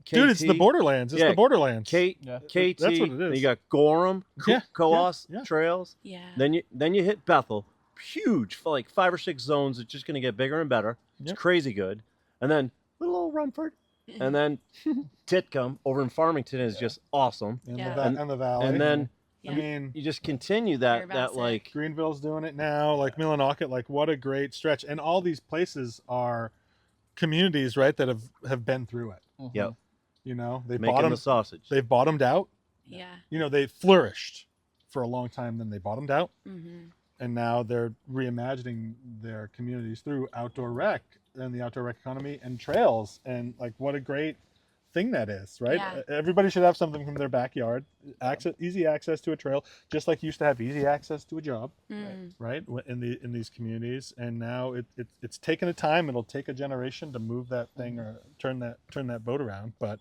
Speaker 2: Dude, it's the Borderlands. It's the Borderlands.
Speaker 3: KT.
Speaker 2: That's what it is.
Speaker 3: You got Gorham,
Speaker 2: Yeah,
Speaker 3: Coos
Speaker 2: yeah.
Speaker 3: trails.
Speaker 1: Yeah.
Speaker 3: Then you hit Bethel, huge, like 5 or 6 zones. It's just going to get bigger and better. It's
Speaker 2: Yep.
Speaker 3: crazy good. And then little old Rumford, and then Titcomb over in Farmington is just awesome.
Speaker 2: And,
Speaker 1: Yeah.
Speaker 2: and the valley.
Speaker 3: And then
Speaker 1: Yeah.
Speaker 2: I mean,
Speaker 3: you just continue
Speaker 1: Hear
Speaker 3: that
Speaker 1: about it.
Speaker 3: like
Speaker 2: Greenville's doing it now, like Millinocket, like what a great stretch. And all these places are communities, right, that have been through it.
Speaker 3: Yep.
Speaker 2: They've
Speaker 3: making the sausage.
Speaker 2: they've bottomed out.
Speaker 1: Yeah.
Speaker 2: They flourished for a long time, then they bottomed out,
Speaker 1: Mm-hmm.
Speaker 2: and now they're reimagining their communities through outdoor rec and the outdoor rec economy and trails. And like what a great thing that is, right?
Speaker 1: Yeah.
Speaker 2: Everybody should have something from their backyard, easy access to a trail, just like you used to have easy access to a job, right? In these communities, and now it's taken a time. It'll take a generation to move that thing or turn that boat around, but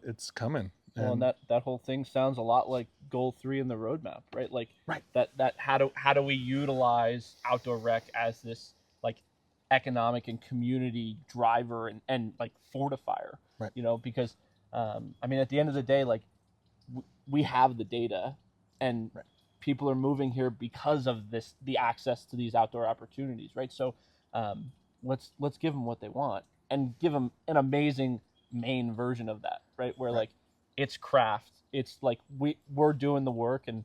Speaker 2: it's coming.
Speaker 4: Well, and that whole thing sounds a lot like goal 3 in the roadmap, right? Like
Speaker 2: right.
Speaker 4: that how do we utilize outdoor rec as this like economic and community driver and like fortifier,
Speaker 2: right?
Speaker 4: You know, because I mean, at the end of the day, like we have the data, and people are moving here because of the access to these outdoor opportunities, right? So let's give them what they want and give them an amazing Maine version of that, right? Where like it's craft, it's like we're doing the work, and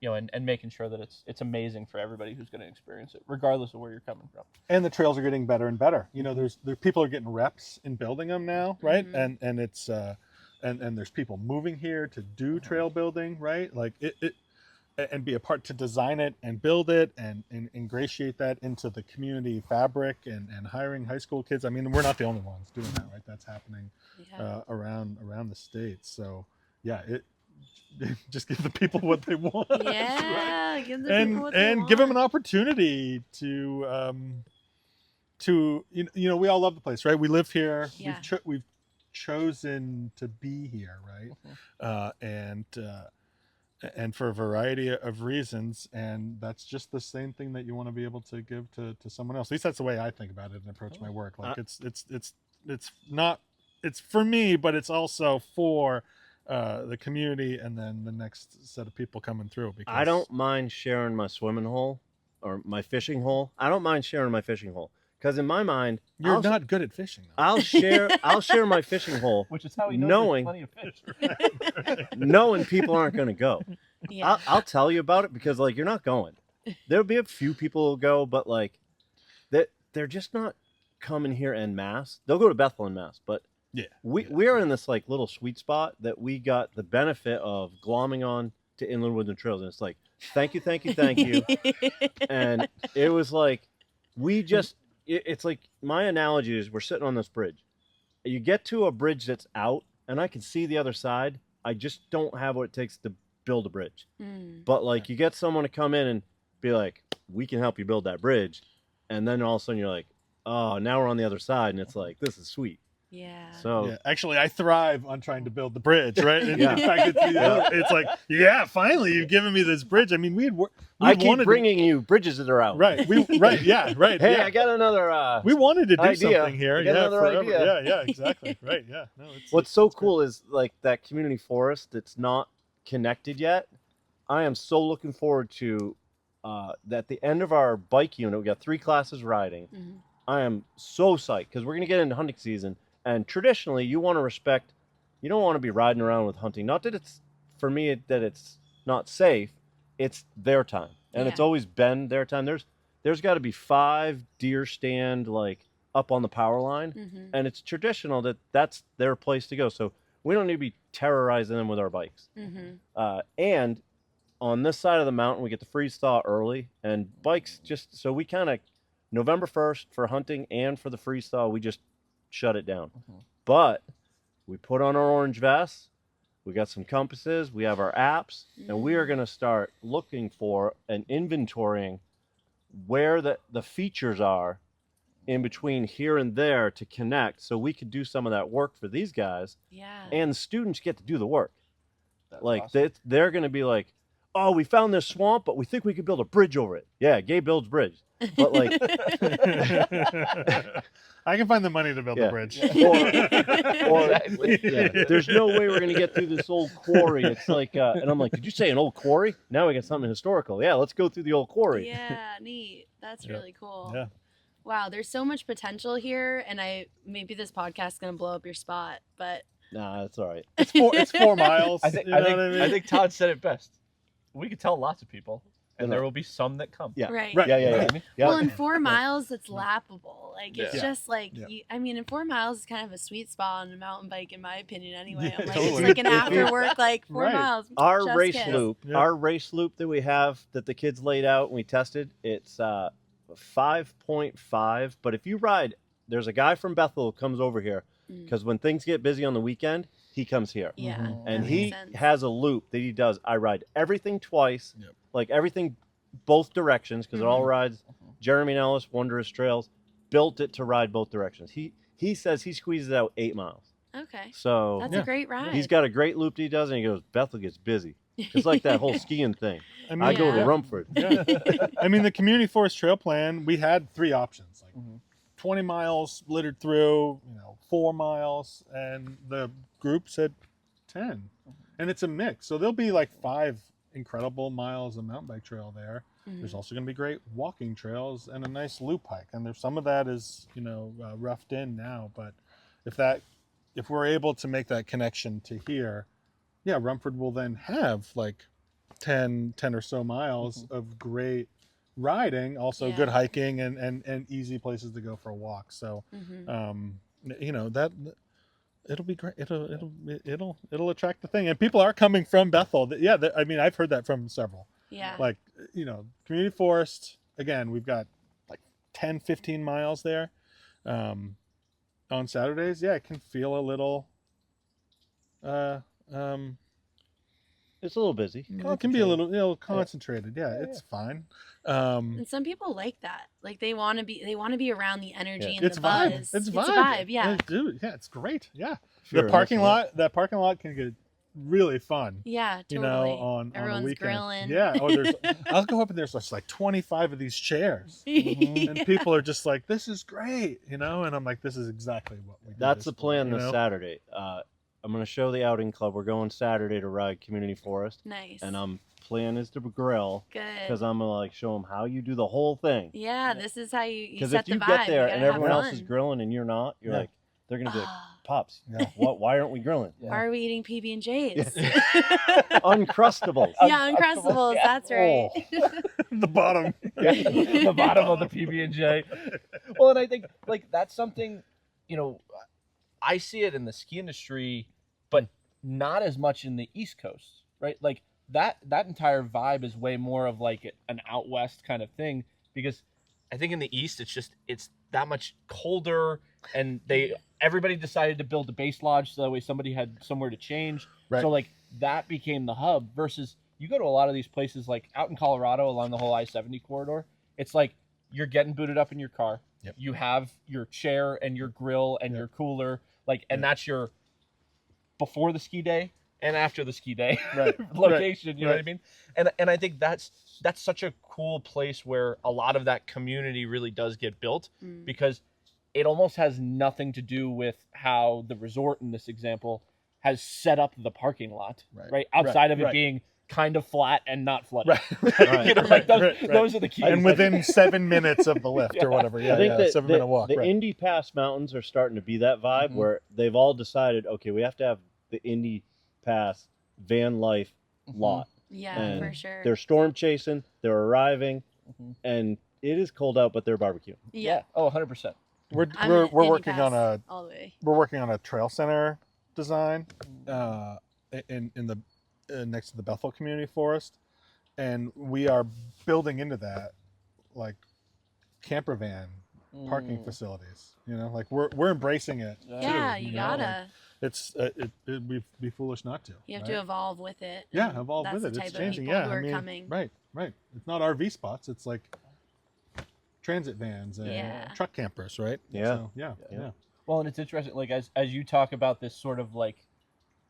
Speaker 4: you know, and making sure that it's amazing for everybody who's going to experience it, regardless of where you're coming from.
Speaker 2: And the trails are getting better and better. You know, there's people are getting reps in building them now, right? And it's and there's people moving here to do trail building, right? Like it and be a part to design it and build it and ingratiate that into the community fabric and hiring high school kids. I mean, we're not the only ones doing that, right? That's happening around the state. So yeah, just give the people what they want.
Speaker 1: Yeah,
Speaker 2: right?
Speaker 1: give the people what they want.
Speaker 2: Give them an opportunity to you know, we all love the place, right? We live here.
Speaker 1: Yeah.
Speaker 2: We've chosen to be here, right? And for a variety of reasons, and that's just the same thing that you want to be able to give to someone else. At least that's the way I think about it and approach my work. Like it's for me, but it's also for the community and then the next set of people coming through. Because
Speaker 3: I don't mind sharing my swimming hole or my fishing hole. I don't mind sharing my fishing hole. Because in my mind,
Speaker 2: you're not good at fishing, though.
Speaker 3: I'll share my fishing hole,
Speaker 4: which is how he knows there's plenty of fish.
Speaker 3: Knowing people aren't going to go.
Speaker 1: Yeah.
Speaker 3: I'll tell you about it because like you're not going. There'll be a few people who'll go, but like they're just not coming here en masse. They'll go to Bethel en masse, but we're in this like little sweet spot that we got the benefit of glomming on to Inland Woods and Trails, and it's like thank you, and it was like we just. It's like my analogy is we're sitting on this bridge. You get to a bridge that's out, and I can see the other side. I just don't have what it takes to build a bridge. But like you get someone to come in and be like, we can help you build that bridge. And then all of a sudden you're like, oh, now we're on the other side. And it's like, this is sweet.
Speaker 1: Yeah.
Speaker 3: So
Speaker 2: actually, I thrive on trying to build the bridge, right? And in fact, it's like, finally, you've given me this bridge. I mean,
Speaker 3: I keep bringing you bridges that are out.
Speaker 2: Right. Right.
Speaker 3: Hey, I got another.
Speaker 2: We wanted to do
Speaker 3: idea.
Speaker 2: something here.
Speaker 3: Forever.
Speaker 2: Idea. Yeah, exactly. Right. Yeah. No.
Speaker 3: What's so cool is like that community forest that's not connected yet. I am so looking forward to at the end of our bike unit. We got 3 classes riding. I am so psyched because we're gonna get into hunting season. And traditionally, you want to respect. You don't want to be riding around with hunting. Not that it's for me that it's not safe. It's their time, and it's always been their time. There's got to be 5 deer stand like up on the power line, and it's traditional that's their place to go. So we don't need to be terrorizing them with our bikes. And on this side of the mountain, we get the freeze thaw early, and bikes just so we kind of November 1st for hunting and for the freeze thaw, we just shut it down. But we put on our orange vests, we got some compasses, we have our apps, and we are going to start looking for and inventorying where the features are in between here and there to connect so we could do some of that work for these guys. And the students get to do the work.
Speaker 4: That's
Speaker 3: like
Speaker 4: awesome.
Speaker 3: they're going to be like, oh, we found this swamp, but we think we could build a bridge over it. Yeah, Gabe builds bridge. But like
Speaker 2: I can find the money to build the bridge.
Speaker 3: There's no way we're gonna get through this old quarry. It's like, and I'm like, did you say an old quarry? Now we got something historical. Yeah, let's go through the old quarry.
Speaker 1: Yeah, neat. That's really cool.
Speaker 2: Yeah.
Speaker 1: Wow, there's so much potential here, and maybe this podcast is gonna blow up your spot, but
Speaker 3: Nah, that's all right.
Speaker 2: It's 4 miles.
Speaker 4: I think Todd said it best. We could tell lots of people, and there will be some that come.
Speaker 3: Yeah.
Speaker 1: Right.
Speaker 3: Yeah.
Speaker 1: Well, in 4 miles, it's lappable. Like it's
Speaker 4: Yeah.
Speaker 1: just like in 4 miles is kind of a sweet spot on a mountain bike, in my opinion. Anyway, I'm like
Speaker 2: totally.
Speaker 1: it's like an after work, like 4 miles.
Speaker 3: Our
Speaker 1: just
Speaker 3: race
Speaker 1: kiss.
Speaker 3: loop,
Speaker 2: Yeah.
Speaker 3: our race loop that we have that the kids laid out and we tested, it's 5.5. But if you ride, there's a guy from Bethel who comes over here because when things get busy on the weekend, he comes here.
Speaker 1: Yeah.
Speaker 2: Mhm.
Speaker 3: And
Speaker 1: that
Speaker 3: he
Speaker 1: makes sense.
Speaker 3: has a loop that he does. I ride everything twice,
Speaker 2: Yep.
Speaker 3: like everything, both directions, because it all
Speaker 1: Mhm.
Speaker 3: rides. Jeremy and Ellis, Wondrous Trails, built it to ride both directions. He says he squeezes out 8 miles.
Speaker 1: Okay.
Speaker 3: So
Speaker 1: That's
Speaker 2: Yeah.
Speaker 1: a great ride.
Speaker 3: he's got a great loop that he does, and he goes, Bethel gets busy. It's like that whole skiing thing.
Speaker 2: I mean,
Speaker 3: I go to
Speaker 1: Yeah.
Speaker 3: Rumford.
Speaker 2: Yeah. I mean, the community forest trail plan, we had 3 options, like
Speaker 4: Mhm.
Speaker 2: 20 miles littered through, 4 miles, and the group said 10. And it's a mix. So there'll be like 5 incredible miles of mountain bike trail there. There's
Speaker 1: Mhm.
Speaker 2: also going to be great walking trails and a nice loop hike. And there's some of that is, roughed in now, but if we're able to make that connection to here, yeah, Rumford will then have like 10 or so miles of great riding, also
Speaker 1: Yeah.
Speaker 2: good hiking and easy places to go for a walk. So,
Speaker 1: Mhm.
Speaker 2: that it'll be great. It'll attract the thing, and people are coming from Bethel. Yeah, I mean, I've heard that from several.
Speaker 1: Yeah.
Speaker 2: Like, community forest. Again, we've got like 10, 15 miles there. On Saturdays, yeah, it can feel a little.
Speaker 3: It's a little busy.
Speaker 2: It can be a little concentrated. Yeah, it's fine.
Speaker 1: And some people like that. Like they want to be around the energy
Speaker 3: Yeah.
Speaker 1: and
Speaker 2: It's
Speaker 1: the
Speaker 2: vibe.
Speaker 1: buzz.
Speaker 2: It's
Speaker 1: a
Speaker 2: vibe.
Speaker 1: vibe. Yeah.
Speaker 2: Dude, yeah, it's great. Yeah.
Speaker 3: Sure,
Speaker 2: The parking
Speaker 3: that's
Speaker 2: lot. That parking lot can get really fun.
Speaker 1: Yeah. Totally.
Speaker 2: On
Speaker 1: Everyone's
Speaker 2: a weekend.
Speaker 1: grilling.
Speaker 2: Yeah. Oh, I'll go up and there's just like 25 of these chairs, and people are just like, "This is great," and I'm like, "This is exactly what we."
Speaker 3: That's the
Speaker 2: for,
Speaker 3: plan this Saturday. I'm going to show the outing club. We're going Saturday to ride community forest,
Speaker 1: Nice.
Speaker 3: and plan is to grill
Speaker 1: Good.
Speaker 3: because I'm gonna like show them how you do the whole thing.
Speaker 1: Yeah, this is how you
Speaker 3: Because
Speaker 1: set
Speaker 3: if you
Speaker 1: the vibe.
Speaker 3: get there
Speaker 1: You
Speaker 3: and
Speaker 1: gotta have
Speaker 3: everyone else is
Speaker 1: fun.
Speaker 3: grilling and you're not, you're
Speaker 2: Yeah.
Speaker 3: like, they're gonna be like,
Speaker 1: Ah,
Speaker 3: Pops,
Speaker 2: Yeah.
Speaker 3: why aren't we grilling?
Speaker 1: why are we eating PB&Js?
Speaker 3: Uncrustables.
Speaker 1: Yeah, Uncrustables.
Speaker 4: Yeah.
Speaker 1: That's right.
Speaker 2: the bottom.
Speaker 4: The bottom of the PB&J. Well, and I think like that's something, I see it in the ski industry, but not as much in the East Coast, right? Like that entire vibe is way more of like an out west kind of thing, because I think in the East it's that much colder, and everybody decided to build a base lodge so that way somebody had somewhere to change.
Speaker 2: Right.
Speaker 4: So like that became the hub versus you go to a lot of these places like out in Colorado along the whole I-70 corridor. It's like you're getting booted up in your car.
Speaker 2: Yep.
Speaker 4: You have your chair and your grill and
Speaker 2: Yep.
Speaker 4: your cooler, like, and
Speaker 2: Yep.
Speaker 4: that's your before the ski day and after the ski day
Speaker 2: Right.
Speaker 4: location. You know what I
Speaker 2: Right.
Speaker 4: mean? And I think that's such a cool place where a lot of that community really does get built,
Speaker 1: Mm.
Speaker 4: because it almost has nothing to do with how the resort in this example has set up the parking lot, right? Outside of it
Speaker 2: Right.
Speaker 4: being kind of flat and not flooded.
Speaker 2: Right.
Speaker 3: Right.
Speaker 4: You know, like those,
Speaker 2: Right.
Speaker 4: those are the keys.
Speaker 2: And within 7 minutes of the lift or whatever. Yeah,
Speaker 3: I think that
Speaker 2: 7 minute walk.
Speaker 3: the
Speaker 2: right.
Speaker 3: Indy Pass Mountains are starting to be that vibe
Speaker 4: Mhm.
Speaker 3: where they've all decided, okay, we have to have the Indy Pass van life lot.
Speaker 1: Yeah,
Speaker 3: And
Speaker 1: for sure.
Speaker 3: They're storm chasing, they're arriving,
Speaker 4: Mhm.
Speaker 3: and it is cold out, but they're barbecuing.
Speaker 1: Yeah.
Speaker 4: Oh, 100%.
Speaker 2: We're
Speaker 1: I'm
Speaker 2: we're,
Speaker 1: an
Speaker 2: we're
Speaker 1: Indy
Speaker 2: working on
Speaker 1: Pass
Speaker 2: a
Speaker 1: all the way.
Speaker 2: we're working on a trail center design in the next to the Bethel Community Forest, and we are building into that like camper van parking
Speaker 4: Mm.
Speaker 2: facilities. Like we're embracing it.
Speaker 1: Yeah,
Speaker 2: too,
Speaker 1: you
Speaker 2: know, like,
Speaker 1: gotta.
Speaker 2: it's it'd be foolish not to.
Speaker 1: You have
Speaker 2: right?
Speaker 1: to evolve with it.
Speaker 2: Yeah,
Speaker 1: and
Speaker 2: evolve
Speaker 1: that's
Speaker 2: with it.
Speaker 1: the
Speaker 2: It's
Speaker 1: type of
Speaker 2: changing.
Speaker 1: people
Speaker 2: Yeah,
Speaker 1: who
Speaker 2: I
Speaker 1: are
Speaker 2: mean,
Speaker 1: coming.
Speaker 2: right. It's not RV spots. It's like transit vans and
Speaker 1: Yeah.
Speaker 2: truck campers, right?
Speaker 3: Yeah.
Speaker 2: So, yeah.
Speaker 4: Well, and it's interesting, like as you talk about this sort of like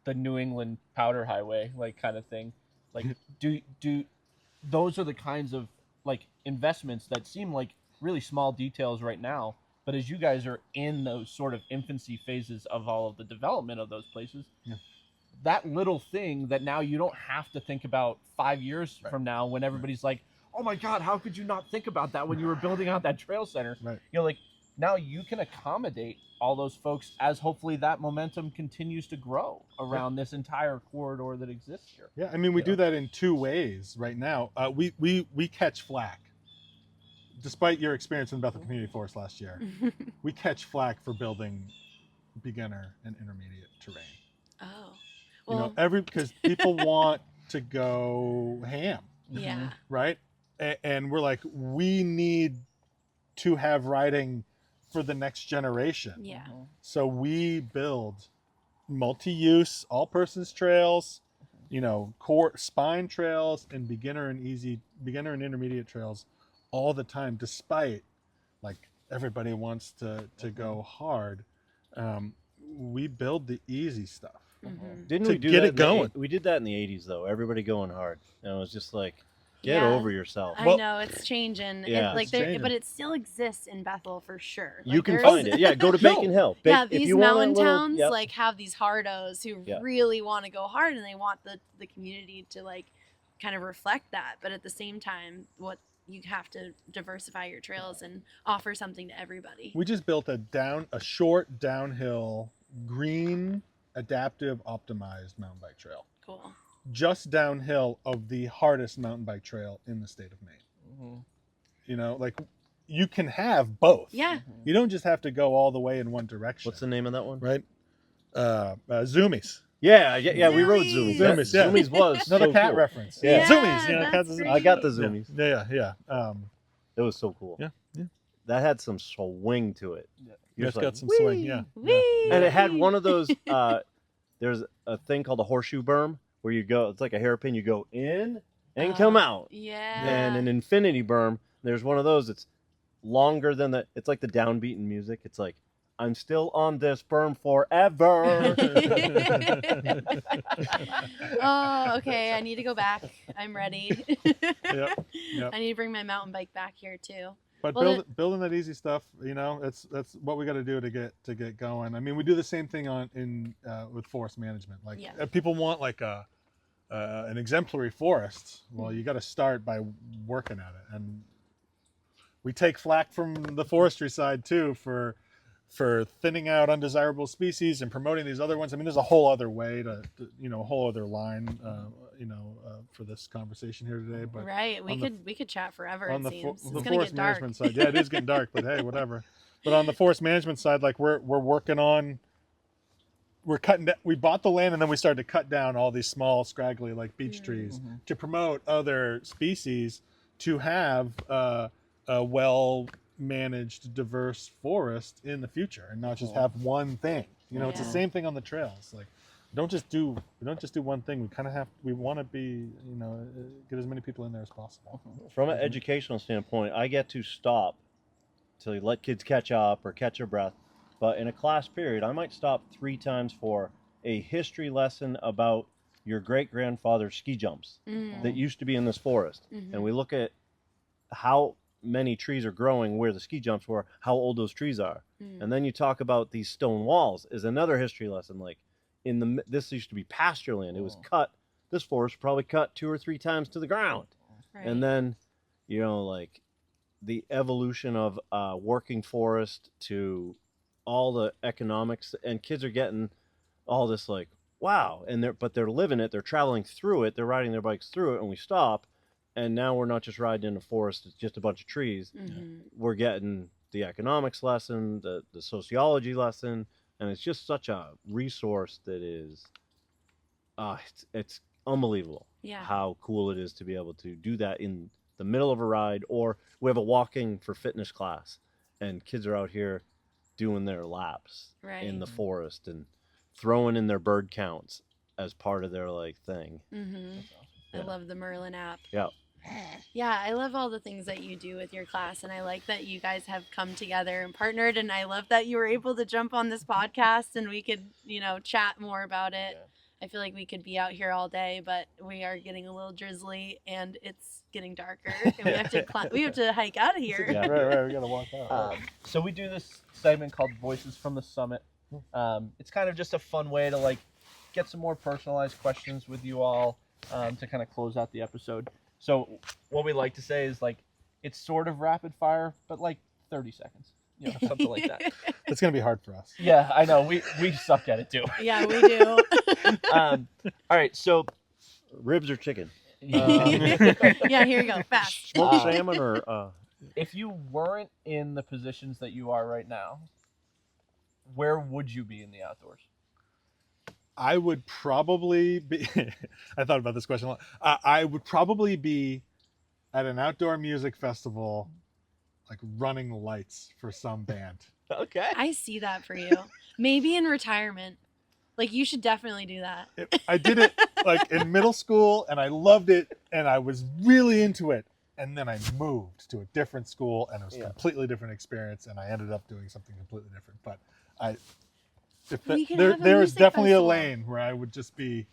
Speaker 4: the New England powder highway, like kind of thing, like do those are the kinds of like investments that seem like really small details right now, but as you guys are in those sort of infancy phases of all of the development of those places,
Speaker 2: Yeah.
Speaker 4: that little thing that now you don't have to think about 5 years
Speaker 2: Right.
Speaker 4: from now when everybody's like, oh my God, how could you not think about that when you were building out that trail center?
Speaker 2: Right.
Speaker 4: Like now you can accommodate all those folks as hopefully that momentum continues to grow around this entire corridor that exists here.
Speaker 2: Yeah, I mean, we
Speaker 4: Yeah.
Speaker 2: do that in 2 ways right now. We catch flack, despite your experience in Bethel Community Forest last year. We catch flack for building beginner and intermediate terrain.
Speaker 1: Oh. Well,
Speaker 2: Because people want to go ham,
Speaker 1: yeah.
Speaker 2: right? And we're like, we need to have riding for the next generation.
Speaker 1: Yeah.
Speaker 2: So we build multi-use, all-purpose trails, core spine trails, and beginner and intermediate trails all the time, despite like everybody wants to go hard. We build the easy stuff.
Speaker 3: Didn't
Speaker 2: To
Speaker 3: we do
Speaker 2: get
Speaker 3: that
Speaker 2: it going.
Speaker 3: We did that in the 80s, though. Everybody going hard. And it was just like, get
Speaker 1: Yeah.
Speaker 3: over yourself.
Speaker 1: I know it's changing.
Speaker 3: Yeah,
Speaker 1: Like
Speaker 2: it's
Speaker 1: there,
Speaker 2: changing.
Speaker 1: but it still exists in Bethel for sure.
Speaker 3: You
Speaker 1: Like,
Speaker 3: can
Speaker 1: there's-
Speaker 3: find it. Yeah, go to Bacon Hill.
Speaker 1: Yeah,
Speaker 3: If
Speaker 1: these
Speaker 3: you want a
Speaker 1: mountain
Speaker 3: little-
Speaker 1: towns
Speaker 3: yep.
Speaker 1: like have these hardos who
Speaker 3: Yeah.
Speaker 1: really want to go hard, and they want the community to like kind of reflect that. But at the same time, what you have to diversify your trails and offer something to everybody.
Speaker 2: We just built a short downhill, green, adaptive, optimized mountain bike trail.
Speaker 1: Cool.
Speaker 2: Just downhill of the hardest mountain bike trail in the state of Maine. Like you can have both.
Speaker 1: Yeah.
Speaker 2: You don't just have to go all the way in one direction.
Speaker 3: What's the name of that one?
Speaker 2: right? Zoomies.
Speaker 3: Yeah, we rode Zoomies.
Speaker 2: Zoomies, yeah.
Speaker 3: Zoomies was
Speaker 2: Another
Speaker 3: so
Speaker 2: cat
Speaker 3: cool.
Speaker 2: reference.
Speaker 3: Yeah.
Speaker 2: Zoomies.
Speaker 1: Yeah,
Speaker 2: Cats
Speaker 1: that's
Speaker 2: and
Speaker 3: I got the
Speaker 1: great.
Speaker 3: Zoomies.
Speaker 2: Yeah.
Speaker 3: It was so cool.
Speaker 2: Yeah.
Speaker 3: That had some swing to it. You're
Speaker 2: It's
Speaker 3: just
Speaker 2: got
Speaker 3: like,
Speaker 2: some
Speaker 3: "Whee!"
Speaker 2: swing. Yeah.
Speaker 1: Whee!
Speaker 3: And it had one of those. There's a thing called a horseshoe berm where you go. It's like a hairpin. You go in and come out.
Speaker 1: Yeah.
Speaker 3: And an infinity berm. There's one of those. It's longer than the. It's like the downbeat in music. It's like, I'm still on this berm forever.
Speaker 1: Oh, okay. I need to go back. I'm ready.
Speaker 2: Yep.
Speaker 1: I need to bring my mountain bike back here too.
Speaker 2: But
Speaker 1: Well,
Speaker 2: building that easy stuff, that's what we got to do to get going. I mean, we do the same thing with forest management. Like
Speaker 1: Yeah.
Speaker 2: people want like an exemplary forest. Well, you got to start by working at it, and we take flack from the forestry side too for thinning out undesirable species and promoting these other ones. I mean, there's a whole other way a whole other line, for this conversation here today. But
Speaker 1: Right. We
Speaker 2: on the-
Speaker 1: could chat forever,
Speaker 2: on
Speaker 1: it
Speaker 2: the,
Speaker 1: seems.
Speaker 2: the
Speaker 1: It's gonna
Speaker 2: forest
Speaker 1: get dark.
Speaker 2: management side, yeah, it is getting dark, but hey, whatever. But on the forest management side, like we're working on, we're cutting. We bought the land and then we started to cut down all these small, scraggly like beech trees to promote other species to have a well-managed, diverse forest in the future, and not just have one thing. It's the
Speaker 1: Yeah.
Speaker 2: same thing on the trails. Like, we don't just do one thing. We kind of we want to be, get as many people in there as possible.
Speaker 3: From an educational standpoint, I get to stop to let kids catch up or catch their breath. But in a class period, I might stop 3 times for a history lesson about your great-grandfather's ski jumps that used to be in this forest. And we look at how many trees are growing where the ski jumps were, how old those trees are. And then you talk about these stone walls is another history lesson. Like this used to be pasture land. It was cut. This forest was probably cut 2 or 3 times to the ground.
Speaker 1: Right.
Speaker 3: And then, like the evolution of working forest to all the economics, and kids are getting all this like, wow. And they're living it. They're traveling through it. They're riding their bikes through it. And we stop. And now we're not just riding in a forest. It's just a bunch of trees. We're getting the economics lesson, the sociology lesson. And it's just such a resource that is, it's unbelievable.
Speaker 1: Yeah.
Speaker 3: How cool it is to be able to do that in the middle of a ride. Or we have a walking for fitness class, and kids are out here doing their laps in the forest and throwing in their bird counts as part of their like thing.
Speaker 1: I love the Merlin app.
Speaker 3: Yeah.
Speaker 1: Yeah, I love all the things that you do with your class, and I like that you guys have come together and partnered, and I love that you were able to jump on this podcast and we could, chat more about it. I feel like we could be out here all day, but we are getting a little drizzly and it's getting darker, and we have to we have to hike out of here.
Speaker 3: Yeah.
Speaker 2: Right. We gotta walk out.
Speaker 4: So we do this segment called Voices from the Summit. It's kind of just a fun way to like get some more personalized questions with you all to kind of close out the episode. So what we like to say is like it's sort of rapid fire, but like 30 seconds, something like that.
Speaker 2: It's gonna be hard for us.
Speaker 4: Yeah, I know. We suck at it too.
Speaker 1: Yeah, we do.
Speaker 4: All right, so
Speaker 3: Ribs or chicken?
Speaker 1: Yeah, here you go, fast.
Speaker 3: Smoked salmon or
Speaker 4: if you weren't in the positions that you are right now, where would you be in the outdoors?
Speaker 2: I would probably be. I thought about this question a lot. I would probably be at an outdoor music festival, like running lights for some band.
Speaker 4: Okay.
Speaker 1: I see that for you. Maybe in retirement. Like, you should definitely do that.
Speaker 2: I did it like in middle school, and I loved it, and I was really into it. And then I moved to a different school, and it was a completely different experience, and I ended up doing something completely different. But
Speaker 1: We can
Speaker 2: there
Speaker 1: have a
Speaker 2: is
Speaker 1: music
Speaker 2: definitely
Speaker 1: festival.
Speaker 2: a lane where I would just be.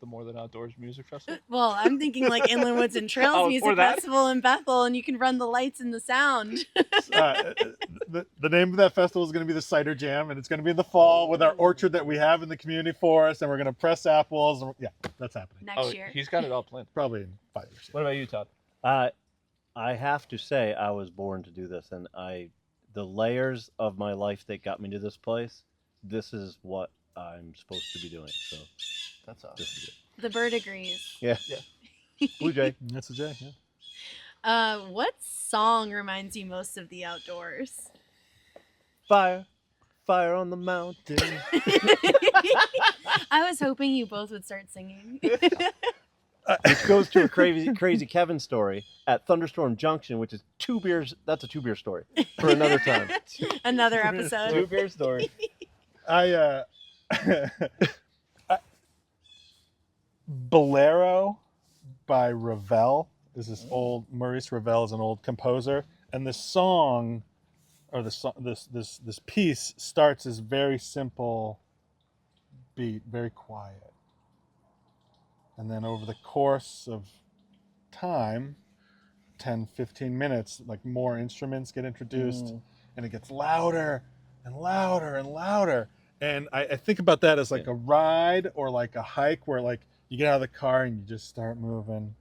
Speaker 4: The More Than Outdoors Music Festival.
Speaker 1: Well, I'm thinking like Inland Woods and Trails
Speaker 4: Oh,
Speaker 1: Music
Speaker 4: for that?
Speaker 1: Festival in Bethel, and you can run the lights and the sound.
Speaker 2: The name of that festival is going to be the Cider Jam, and it's going to be in the fall with our orchard that we have in the community forest, and we're going to press apples. And, yeah, that's happening.
Speaker 1: Next year.
Speaker 4: He's got it all planned.
Speaker 2: Probably in 5 years.
Speaker 4: What about you, Todd?
Speaker 3: I have to say I was born to do this, and the layers of my life that got me to this place, this is what I'm supposed to be doing. So
Speaker 4: That's awesome.
Speaker 3: this is it.
Speaker 1: The bird agrees.
Speaker 3: Yeah. Blue Jay.
Speaker 2: That's a J. Yeah.
Speaker 1: What song reminds you most of the outdoors?
Speaker 3: Fire on the mountain.
Speaker 1: I was hoping you both would start singing.
Speaker 3: Which goes to a crazy Kevin story at Thunderstorm Junction, which is 2 beers. That's a 2 beer story for another time.
Speaker 1: Another episode.
Speaker 4: 2 beer story.
Speaker 2: Bolero by Ravel is this old. Maurice Ravel is an old composer, and this song, or this piece starts as very simple beat, very quiet, and then over the course of time, 10-15 minutes, like more instruments get introduced, and it gets louder and louder and louder. And I think about that as like a ride or like a hike where like you get out of the car and you just start moving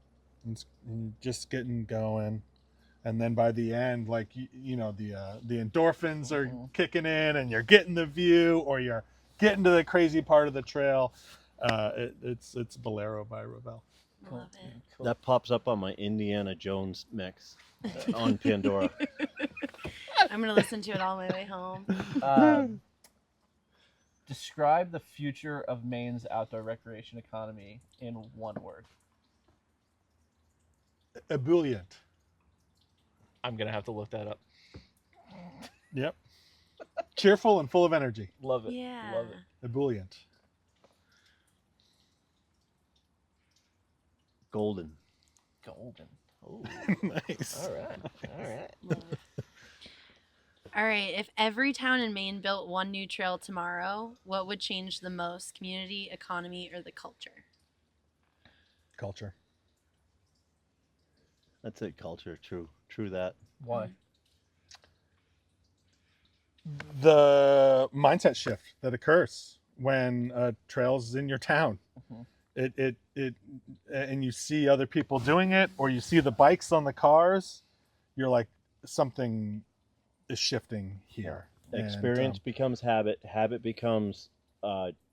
Speaker 2: and you're just getting going. And then by the end, like, you know, the endorphins are kicking in and you're getting the view or you're getting to the crazy part of the trail. It's Bolero by Ravel.
Speaker 1: Love it.
Speaker 4: Cool.
Speaker 3: That pops up on my Indiana Jones mix on Pandora.
Speaker 1: I'm going to listen to it all my way home.
Speaker 4: Describe the future of Maine's outdoor recreation economy in one word.
Speaker 2: Ebullient.
Speaker 4: I'm going to have to look that up.
Speaker 2: Yep. Cheerful and full of energy.
Speaker 4: Love it.
Speaker 1: Yeah.
Speaker 4: Love it.
Speaker 2: Ebullient.
Speaker 3: Golden.
Speaker 4: Golden. Oh,
Speaker 2: Nice.
Speaker 4: all right. All right.
Speaker 1: Love it. All right. If every town in Maine built one new trail tomorrow, what would change the most? Community, economy, or the culture?
Speaker 2: Culture.
Speaker 3: That's it. Culture. True that.
Speaker 4: Why?
Speaker 2: The mindset shift that occurs when trails in your town. It and you see other people doing it, or you see the bikes on the cars, you're like, something is shifting here.
Speaker 3: Experience becomes habit. Habit becomes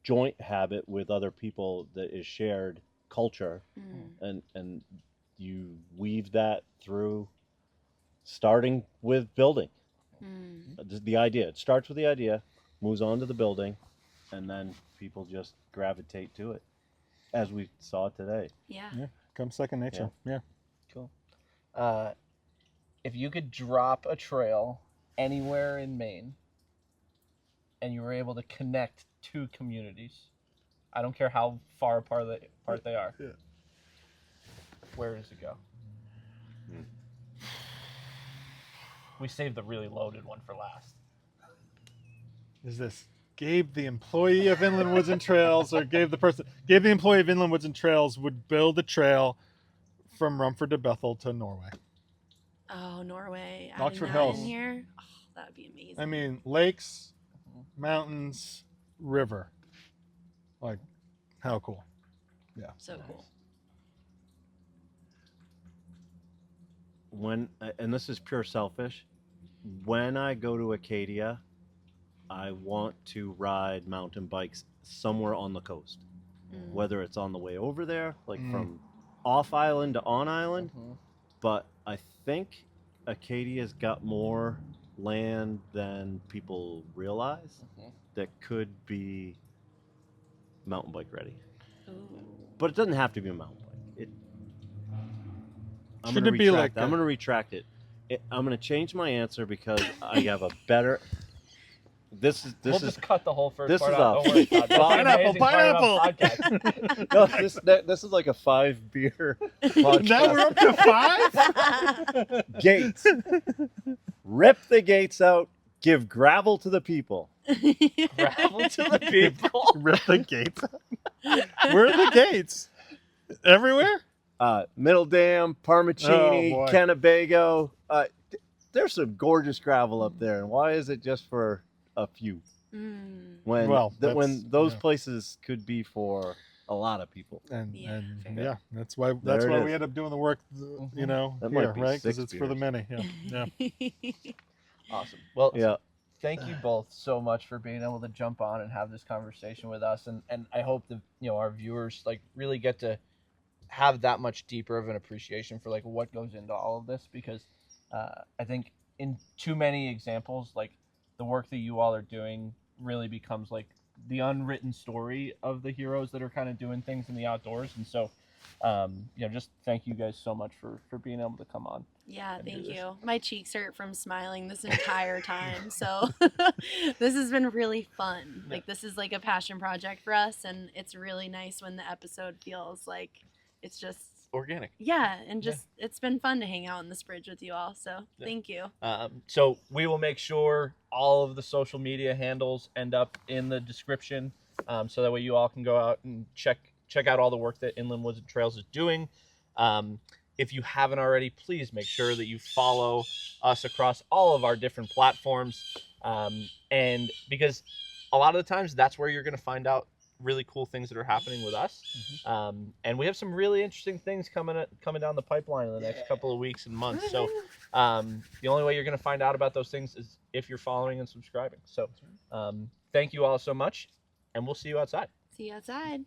Speaker 3: joint habit with other people that is shared culture, and you weave that through, starting with building. The idea. It starts with the idea, moves on to the building, and then people just gravitate to it, as we saw today.
Speaker 1: Yeah.
Speaker 2: Comes second nature. Yeah.
Speaker 4: Cool. If you could drop a trail anywhere in Maine and you were able to connect two communities, I don't care how far apart they are, where does it go? We saved the really loaded one for last.
Speaker 2: Is this Gabe, the employee of Inland Woods and Trails, or Gabe, the employee of Inland Woods and Trails, would build a trail from Rumford to Bethel to Norway?
Speaker 1: Oh, Norway.
Speaker 2: Oxford
Speaker 1: Adding that
Speaker 2: Hills.
Speaker 1: in here. Oh, that would be amazing.
Speaker 2: I mean, lakes, mountains, river. Like, how cool. Yeah.
Speaker 1: So cool.
Speaker 3: And this is pure selfish, when I go to Acadia, I want to ride mountain bikes somewhere on the coast, whether it's on the way over there, like from off island to on island. But I think Acadia's got more land than people realize that could be mountain bike ready.
Speaker 1: Ooh.
Speaker 3: But it doesn't have to be a mountain bike. I'm
Speaker 2: Should
Speaker 3: gonna
Speaker 2: it be
Speaker 3: retract
Speaker 2: like
Speaker 3: I'm going to retract it. I'm going to change my answer because I have a better
Speaker 4: We'll just cut the whole first
Speaker 3: this
Speaker 4: part
Speaker 3: is
Speaker 4: out.
Speaker 3: a-
Speaker 4: Don't worry, Todd. That's the
Speaker 2: Pineapple,
Speaker 4: amazing part about
Speaker 2: pineapple.
Speaker 4: podcasts.
Speaker 3: No, this is like a 5 beer podcast.
Speaker 2: Now we're up to 5.
Speaker 3: Gates. Rip the gates out. Give gravel to the people.
Speaker 4: Gravel to the people.
Speaker 2: Rip the gates. Where are the gates? Everywhere.
Speaker 3: Middle Dam, Parmacini,
Speaker 2: Oh, boy.
Speaker 3: Kennebago. There's some gorgeous gravel up there, and why is it just for a few? When
Speaker 2: Well,
Speaker 3: when those
Speaker 2: yeah.
Speaker 3: places could be for a lot of people.
Speaker 2: And
Speaker 1: Yeah.
Speaker 2: and
Speaker 4: Yeah.
Speaker 2: yeah, that's why
Speaker 3: There it
Speaker 2: we
Speaker 3: is.
Speaker 2: end up doing the work, you know,
Speaker 3: That might
Speaker 2: here,
Speaker 3: be
Speaker 2: right? Because
Speaker 3: 6
Speaker 2: it's for the
Speaker 3: beers.
Speaker 2: many. Yeah, yeah.
Speaker 4: Awesome. Well,
Speaker 3: Yeah.
Speaker 4: thank you both so much for being able to jump on and have this conversation with us, and I hope that our viewers like really get to have that much deeper of an appreciation for like what goes into all of this, because I think in too many examples, like the work that you all are doing really becomes like the unwritten story of the heroes that are kind of doing things in the outdoors. And so just thank you guys so much for being able to come on.
Speaker 1: Yeah,
Speaker 4: And do
Speaker 1: thank
Speaker 4: this.
Speaker 1: you. My cheeks hurt from smiling this entire time. So this has been really fun.
Speaker 4: Yeah.
Speaker 1: Like this is like a passion project for us, and it's really nice when the episode feels like it's just
Speaker 4: Organic.
Speaker 1: and just it's been fun to hang out in this bridge with you all. So
Speaker 4: Yeah.
Speaker 1: thank you.
Speaker 4: So we will make sure all of the social media handles end up in the description, so that way you all can go out and check out all the work that Inland Woods and Trails is doing. If you haven't already, please make sure that you follow us across all of our different platforms, and because a lot of the times that's where you're going to find out really cool things that are happening with us. And we have some really interesting things coming down the pipeline in the next couple of weeks and months. So the only way you're going to find out about those things is if you're following and subscribing. So thank you all so much, and we'll see you outside.
Speaker 1: See you outside.